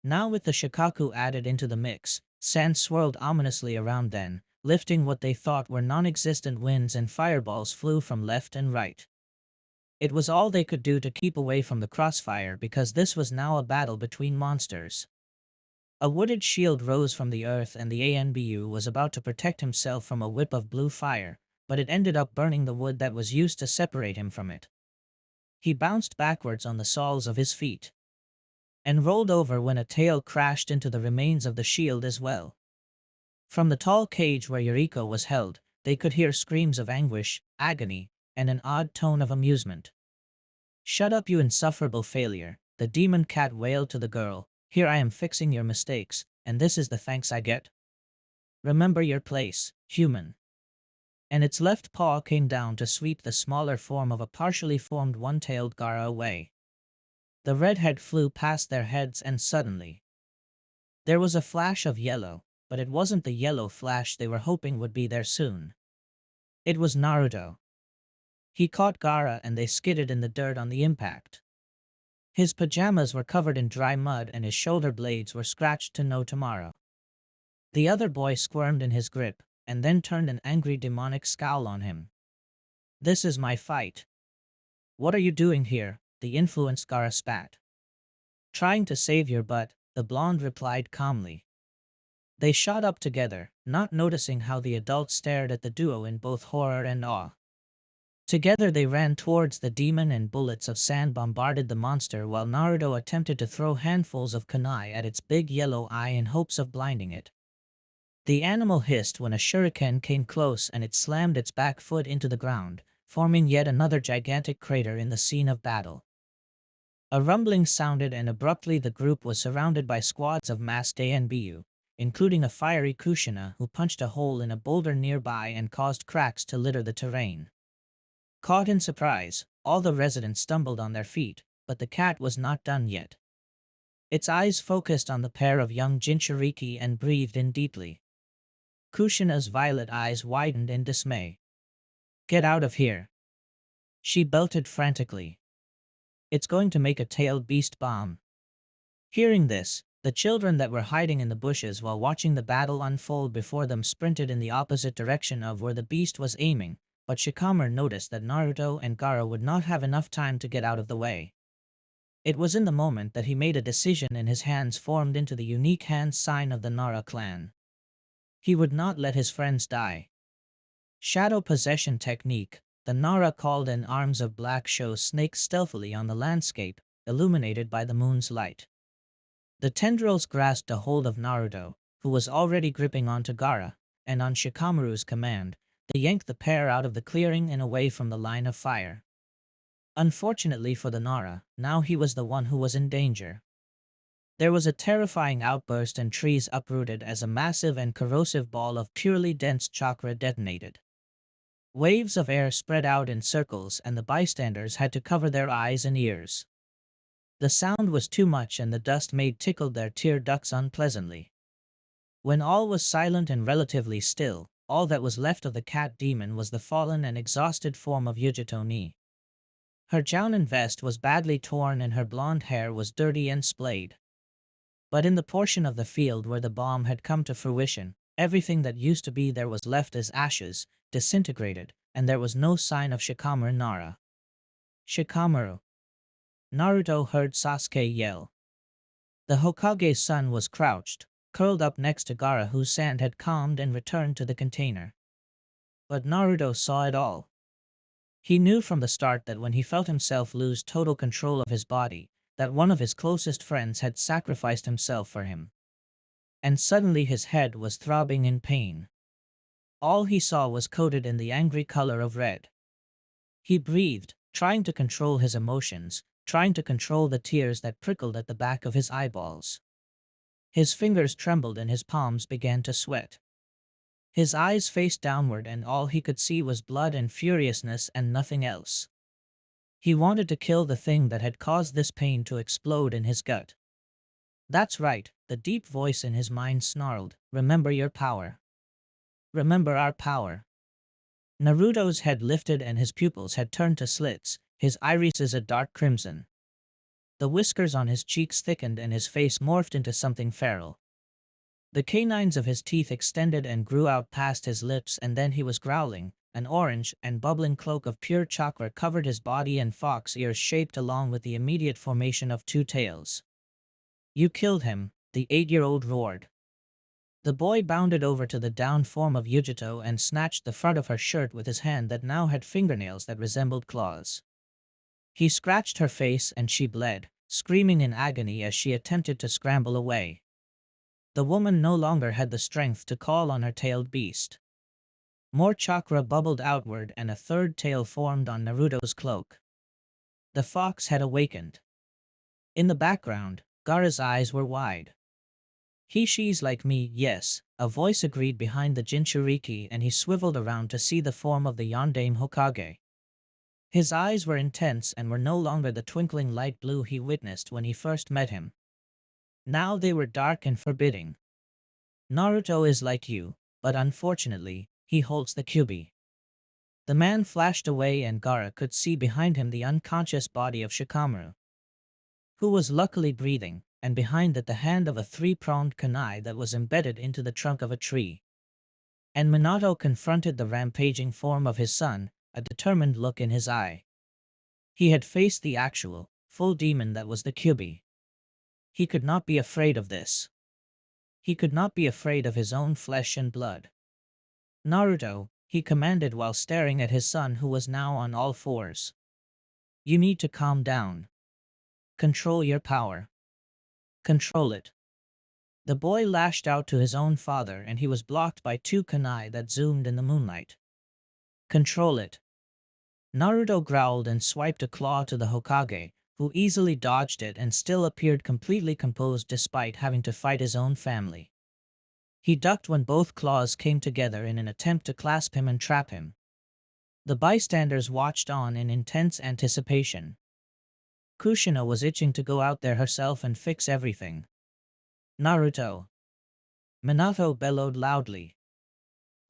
Now with the Shikaku added into the mix, sand swirled ominously around them, lifting what they thought were non-existent winds, and fireballs flew from left and right. It was all they could do to keep away from the crossfire because this was now a battle between monsters. A wooded shield rose from the earth and the Anbu was about to protect himself from a whip of blue fire, but it ended up burning the wood that was used to separate him from it. He bounced backwards on the soles of his feet and rolled over when a tail crashed into the remains of the shield as well. From the tall cage where Yuriko was held, they could hear screams of anguish, agony, and an odd tone of amusement. "Shut up, you insufferable failure," the demon cat wailed to the girl. "Here I am fixing your mistakes, and this is the thanks I get? Remember your place, human." And its left paw came down to sweep the smaller form of a partially formed one-tailed Gaara away. The redhead flew past their heads and suddenly there was a flash of yellow, but it wasn't the yellow flash they were hoping would be there soon. It was Naruto. He caught Gaara and they skidded in the dirt on the impact. His pajamas were covered in dry mud and his shoulder blades were scratched to no tomorrow. The other boy squirmed in his grip, and then turned an angry demonic scowl on him. "This is my fight." "What are you doing here?" the influenced Gaara spat. "Trying to save your butt," the blonde replied calmly. They shot up together, not noticing how the adult stared at the duo in both horror and awe. Together they ran towards the demon and bullets of sand bombarded the monster while Naruto attempted to throw handfuls of kunai at its big yellow eye in hopes of blinding it. The animal hissed when a shuriken came close and it slammed its back foot into the ground, forming yet another gigantic crater in the scene of battle. A rumbling sounded and abruptly the group was surrounded by squads of masked ANBU, including a fiery Kushina who punched a hole in a boulder nearby and caused cracks to litter the terrain. Caught in surprise, all the residents stumbled on their feet, but the cat was not done yet. Its eyes focused on the pair of young Jinchuriki and breathed in deeply. Kushina's violet eyes widened in dismay. "Get out of here!" she belted frantically. "It's going to make a tailed beast bomb." Hearing this, the children that were hiding in the bushes while watching the battle unfold before them sprinted in the opposite direction of where the beast was aiming, but Shikamaru noticed that Naruto and Gaara would not have enough time to get out of the way. It was in the moment that he made a decision and his hands formed into the unique hand sign of the Nara clan. He would not let his friends die. Shadow possession technique, the Nara called in arms of black show snakes stealthily on the landscape, illuminated by the moon's light. The tendrils grasped a hold of Naruto, who was already gripping onto Gaara, and on Shikamaru's command, they yanked the pair out of the clearing and away from the line of fire. Unfortunately for the Nara, now he was the one who was in danger. There was a terrifying outburst and trees uprooted as a massive and corrosive ball of purely dense chakra detonated. Waves of air spread out in circles and the bystanders had to cover their eyes and ears. The sound was too much and the dust tickled their tear ducts unpleasantly. When all was silent and relatively still, all that was left of the cat demon was the fallen and exhausted form of Yujito Ni. Her jounen vest was badly torn and her blonde hair was dirty and splayed. But in the portion of the field where the bomb had come to fruition, everything that used to be there was left as ashes, disintegrated, and there was no sign of Shikamaru Nara. "Shikamaru!" Naruto heard Sasuke yell. The Hokage's son was crouched, curled up next to Gaara whose sand had calmed and returned to the container. But Naruto saw it all. He knew from the start that when he felt himself lose total control of his body, that one of his closest friends had sacrificed himself for him. And suddenly his head was throbbing in pain. All he saw was coated in the angry color of red. He breathed, trying to control his emotions, trying to control the tears that prickled at the back of his eyeballs. His fingers trembled and his palms began to sweat. His eyes faced downward and all he could see was blood and furiousness and nothing else. He wanted to kill the thing that had caused this pain to explode in his gut. "That's right," the deep voice in his mind snarled, "remember your power. Remember our power." Naruto's head lifted and his pupils had turned to slits, his irises a dark crimson. The whiskers on his cheeks thickened and his face morphed into something feral. The canines of his teeth extended and grew out past his lips and then he was growling. An orange and bubbling cloak of pure chakra covered his body and fox ears shaped along with the immediate formation of two tails. "You killed him," the 8-year-old roared. The boy bounded over to the downed form of Yujito and snatched the front of her shirt with his hand that now had fingernails that resembled claws. He scratched her face and she bled, screaming in agony as she attempted to scramble away. The woman no longer had the strength to call on her tailed beast. More chakra bubbled outward and a third tail formed on Naruto's cloak. The fox had awakened. In the background, Gaara's eyes were wide. "She's like me, yes," a voice agreed behind the Jinchuriki and he swiveled around to see the form of the Yondaime Hokage. His eyes were intense and were no longer the twinkling light blue he witnessed when he first met him. Now they were dark and forbidding. "Naruto is like you, but unfortunately, he holds the Kyuubi." The man flashed away and Gaara could see behind him the unconscious body of Shikamaru, who was luckily breathing, and behind it the hand of a three-pronged kunai that was embedded into the trunk of a tree. And Minato confronted the rampaging form of his son, a determined look in his eye. He had faced the actual, full demon that was the Kyuubi. He could not be afraid of this. He could not be afraid of his own flesh and blood. "Naruto," he commanded while staring at his son who was now on all fours. You need to calm down. Control your power. Control it. The boy lashed out to his own father and he was blocked by two kunai that zoomed in the moonlight. Control it. Naruto growled and swiped a claw to the Hokage, who easily dodged it and still appeared completely composed despite having to fight his own family. He ducked when both claws came together in an attempt to clasp him and trap him. The bystanders watched on in intense anticipation. Kushina was itching to go out there herself and fix everything. Naruto. Minato bellowed loudly.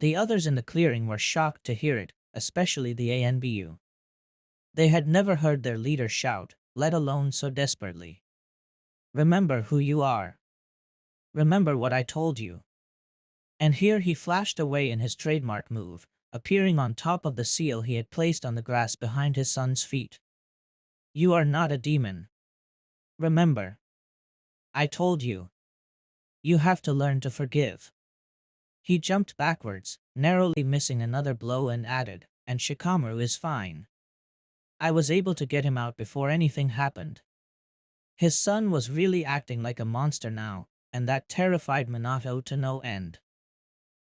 The others in the clearing were shocked to hear it, especially the ANBU. They had never heard their leader shout, let alone so desperately. Remember who you are. Remember what I told you. And here he flashed away in his trademark move, appearing on top of the seal he had placed on the grass behind his son's feet. You are not a demon. Remember. I told you. You have to learn to forgive. He jumped backwards, narrowly missing another blow and added, and Shikamaru is fine. I was able to get him out before anything happened. His son was really acting like a monster now, and that terrified Minato to no end.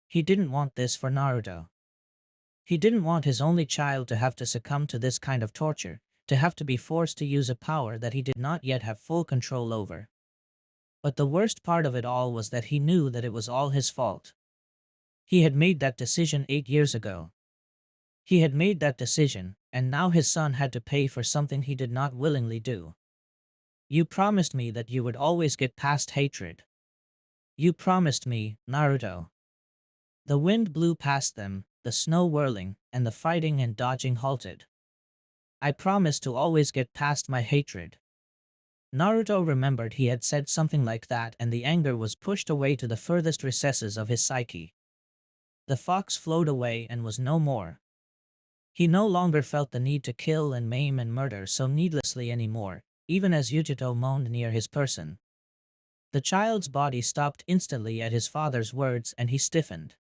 He didn't want this for Naruto. He didn't want his only child to have to succumb to this kind of torture, to have to be forced to use a power that he did not yet have full control over. But the worst part of it all was that he knew that it was all his fault. He had made that decision 8 years ago. He had made that decision, and now his son had to pay for something he did not willingly do. You promised me that you would always get past hatred. You promised me, Naruto. The wind blew past them, the snow whirling, and the fighting and dodging halted. I promised to always get past my hatred. Naruto remembered he had said something like that and the anger was pushed away to the furthest recesses of his psyche. The fox flowed away and was no more. He no longer felt the need to kill and maim and murder so needlessly anymore, even as Yujito moaned near his person. The child's body stopped instantly at his father's words and he stiffened.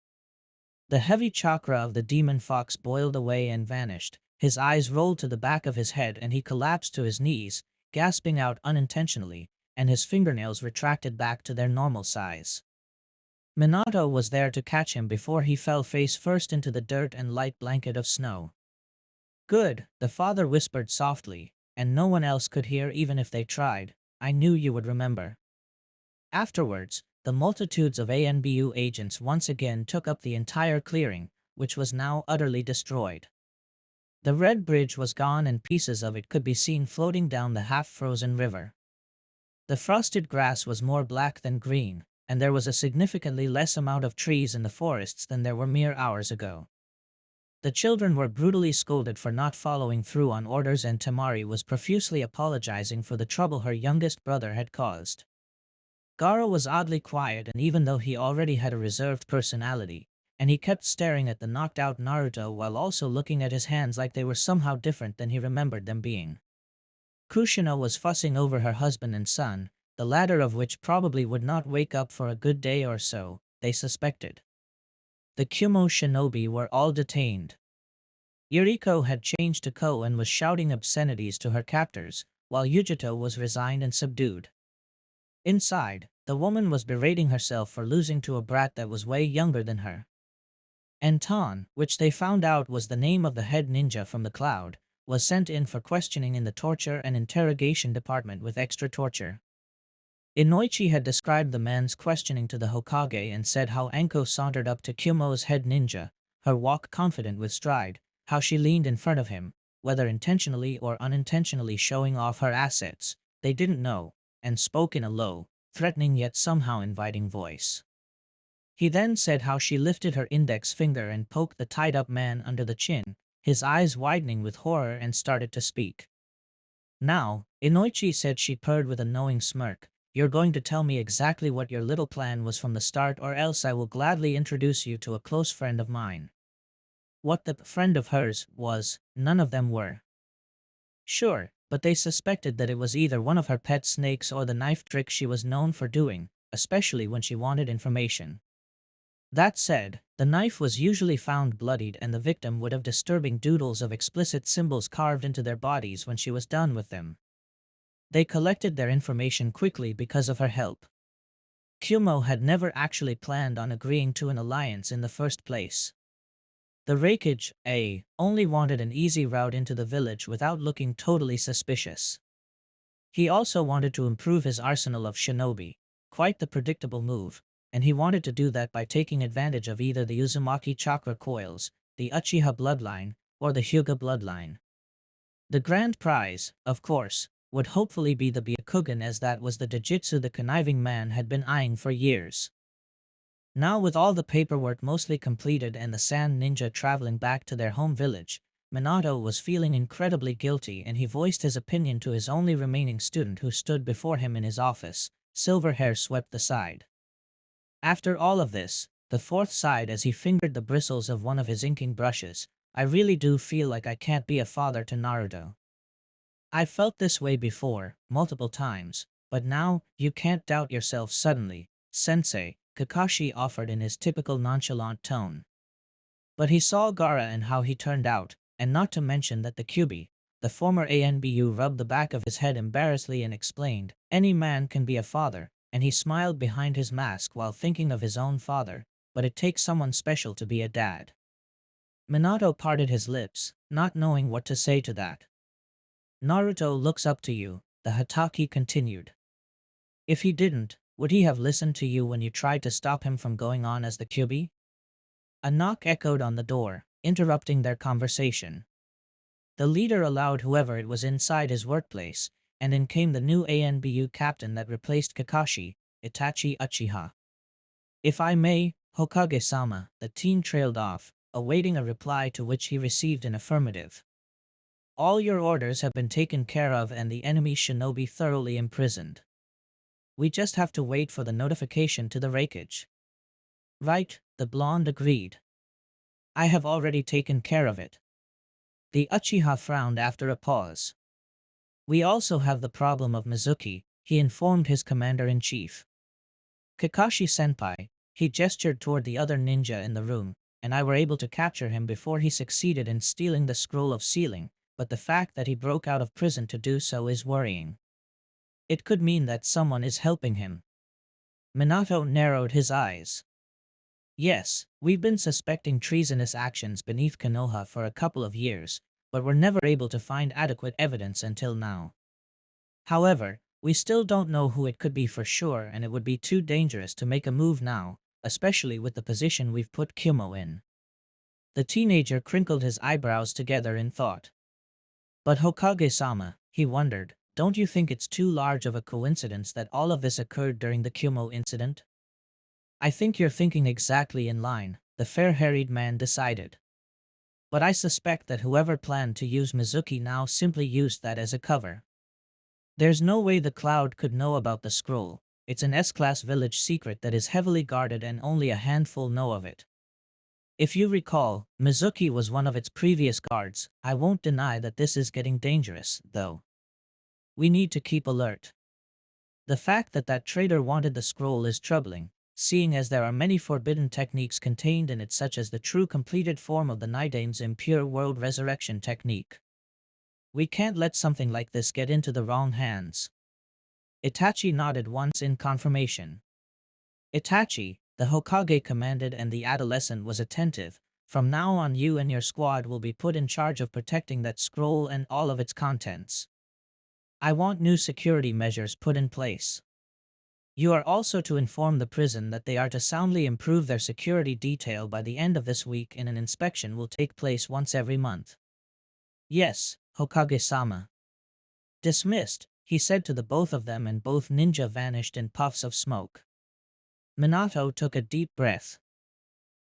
The heavy chakra of the demon fox boiled away and vanished, his eyes rolled to the back of his head and he collapsed to his knees, gasping out unintentionally, and his fingernails retracted back to their normal size. Minato was there to catch him before he fell face first into the dirt and light blanket of snow. Good, the father whispered softly, and no one else could hear even if they tried. I knew you would remember. Afterwards, the multitudes of ANBU agents once again took up the entire clearing, which was now utterly destroyed. The red bridge was gone and pieces of it could be seen floating down the half-frozen river. The frosted grass was more black than green, and there was a significantly less amount of trees in the forests than there were mere hours ago. The children were brutally scolded for not following through on orders and Temari was profusely apologizing for the trouble her youngest brother had caused. Gaara was oddly quiet and even though he already had a reserved personality, and he kept staring at the knocked-out Naruto while also looking at his hands like they were somehow different than he remembered them being. Kushina was fussing over her husband and son, the latter of which probably would not wake up for a good day or so, they suspected. The Kumo shinobi were all detained. Yuriko had changed to Ko and was shouting obscenities to her captors, while Yujito was resigned and subdued. Inside, the woman was berating herself for losing to a brat that was way younger than her. Anton, which they found out was the name of the head ninja from the cloud, was sent in for questioning in the torture and interrogation department with extra torture. Inoichi had described the man's questioning to the Hokage and said how Anko sauntered up to Kumo's head ninja, her walk confident with stride, how she leaned in front of him, whether intentionally or unintentionally showing off her assets, they didn't know, and spoke in a low, threatening yet somehow inviting voice. He then said how she lifted her index finger and poked the tied-up man under the chin, his eyes widening with horror and started to speak. Now, Inoichi said she purred with a knowing smirk, "You're going to tell me exactly what your little plan was from the start or else I will gladly introduce you to a close friend of mine." What the friend of hers was, none of them were sure, but they suspected that it was either one of her pet snakes or the knife trick she was known for doing, especially when she wanted information. That said, the knife was usually found bloodied and the victim would have disturbing doodles of explicit symbols carved into their bodies when she was done with them. They collected their information quickly because of her help. Kumo had never actually planned on agreeing to an alliance in the first place. The Raikage only wanted an easy route into the village without looking totally suspicious. He also wanted to improve his arsenal of shinobi, quite the predictable move, and he wanted to do that by taking advantage of either the Uzumaki chakra coils, the Uchiha bloodline, or the Hyuga bloodline. The grand prize, of course, would hopefully be the Byakugan, as that was the Dojutsu the conniving man had been eyeing for years. Now, with all the paperwork mostly completed and the Sand Ninja traveling back to their home village, Minato was feeling incredibly guilty, and he voiced his opinion to his only remaining student who stood before him in his office, silver hair swept aside. After all of this, the fourth sighed as he fingered the bristles of one of his inking brushes. I really do feel like I can't be a father to Naruto. I felt this way before, multiple times, but now, you can't doubt yourself suddenly, sensei, Kakashi offered in his typical nonchalant tone. But he saw Gaara and how he turned out, and not to mention that the Kyuubi, the former ANBU, rubbed the back of his head embarrassedly and explained, any man can be a father, and he smiled behind his mask while thinking of his own father, but it takes someone special to be a dad. Minato parted his lips, not knowing what to say to that. Naruto looks up to you, the Hatake continued. If he didn't, would he have listened to you when you tried to stop him from going on as the Kyuubi? A knock echoed on the door, interrupting their conversation. The leader allowed whoever it was inside his workplace, and in came the new ANBU captain that replaced Kakashi, Itachi Uchiha. If I may, Hokage-sama, the teen trailed off, awaiting a reply to which he received an affirmative. All your orders have been taken care of and the enemy shinobi thoroughly imprisoned. We just have to wait for the notification to the Raikage. Right, the blonde agreed. I have already taken care of it. The Uchiha frowned after a pause. We also have the problem of Mizuki, he informed his commander-in-chief. Kakashi-senpai, he gestured toward the other ninja in the room, and I were able to capture him before he succeeded in stealing the scroll of sealing, but the fact that he broke out of prison to do so is worrying. It could mean that someone is helping him. Minato narrowed his eyes. Yes, we've been suspecting treasonous actions beneath Konoha for a couple of years, but were never able to find adequate evidence until now. However, we still don't know who it could be for sure, and it would be too dangerous to make a move now, especially with the position we've put Kumo in. The teenager crinkled his eyebrows together in thought. But Hokage-sama, he wondered, don't you think it's too large of a coincidence that all of this occurred during the Kumo incident? I think you're thinking exactly in line, the fair-haired man decided. But I suspect that whoever planned to use Mizuki now simply used that as a cover. There's no way the Cloud could know about the scroll. It's an S-class village secret that is heavily guarded and only a handful know of it. If you recall, Mizuki was one of its previous guards. I won't deny that this is getting dangerous, though. We need to keep alert. The fact that that traitor wanted the scroll is troubling, seeing as there are many forbidden techniques contained in it, such as the true completed form of the Nidame's impure world resurrection technique. We can't let something like this get into the wrong hands. Itachi nodded once in confirmation. Itachi, the Hokage commanded, and the adolescent was attentive. From now on, you and your squad will be put in charge of protecting that scroll and all of its contents. I want new security measures put in place. You are also to inform the prison that they are to soundly improve their security detail by the end of this week, and an inspection will take place once every month. Yes, Hokage-sama. Dismissed, he said to the both of them, and both ninja vanished in puffs of smoke. Minato took a deep breath.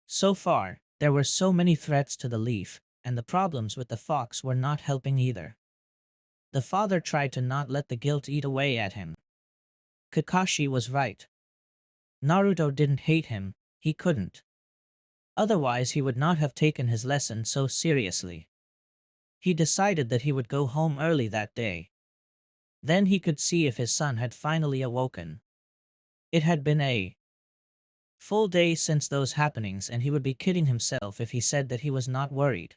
So far, there were so many threats to the leaf, and the problems with the fox were not helping either. The father tried to not let the guilt eat away at him. Kakashi was right. Naruto didn't hate him, he couldn't. Otherwise he would not have taken his lesson so seriously. He decided that he would go home early that day. Then he could see if his son had finally awoken. It had been a Full day since those happenings, and he would be kidding himself if he said that he was not worried.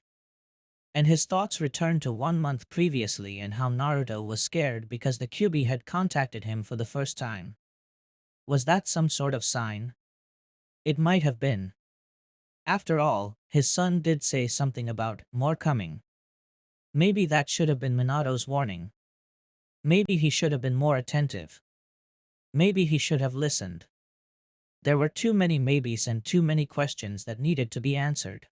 And his thoughts returned to 1 month previously and how Naruto was scared because the Kyuubi had contacted him for the first time. Was that some sort of sign? It might have been. After all, his son did say something about more coming. Maybe that should have been Minato's warning. Maybe he should have been more attentive. Maybe he should have listened. There were too many maybes and too many questions that needed to be answered.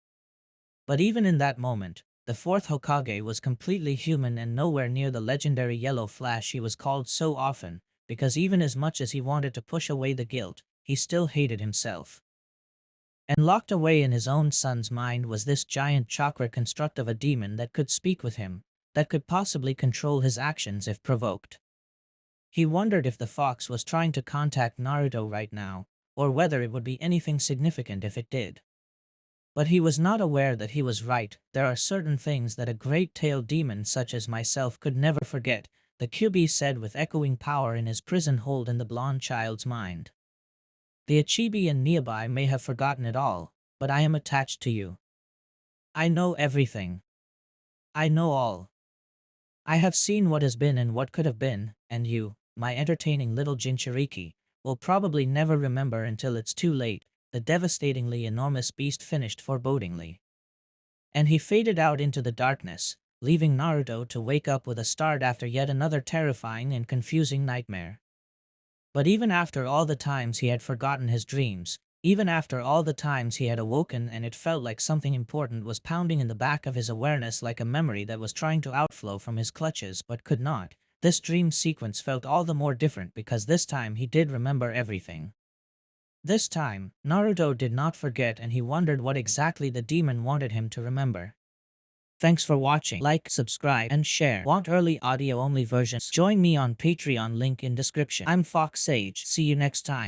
But even in that moment, the fourth Hokage was completely human and nowhere near the legendary Yellow Flash he was called so often, because even as much as he wanted to push away the guilt, he still hated himself. And locked away in his own son's mind was this giant chakra construct of a demon that could speak with him, that could possibly control his actions if provoked. He wondered if the fox was trying to contact Naruto right now, or whether it would be anything significant if it did. But he was not aware that he was right. There are certain things that a great-tailed demon such as myself could never forget, the Kyuubi said with echoing power in his prison hold in the blonde child's mind. The Achibi and Nearby may have forgotten it all, but I am attached to you. I know everything. I know all. I have seen what has been and what could have been, and you, my entertaining little Jinchuriki, will probably never remember until it's too late, the devastatingly enormous beast finished forebodingly. And he faded out into the darkness, leaving Naruto to wake up with a start after yet another terrifying and confusing nightmare. But even after all the times he had forgotten his dreams, even after all the times he had awoken and it felt like something important was pounding in the back of his awareness like a memory that was trying to outflow from his clutches but could not, this dream sequence felt all the more different because this time he did remember everything. This time, Naruto did not forget and he wondered what exactly the demon wanted him to remember. Thanks for watching. Like, subscribe, and share. Want early audio-only versions? Join me on Patreon, link in description. I'm Fox Sage. See you next time.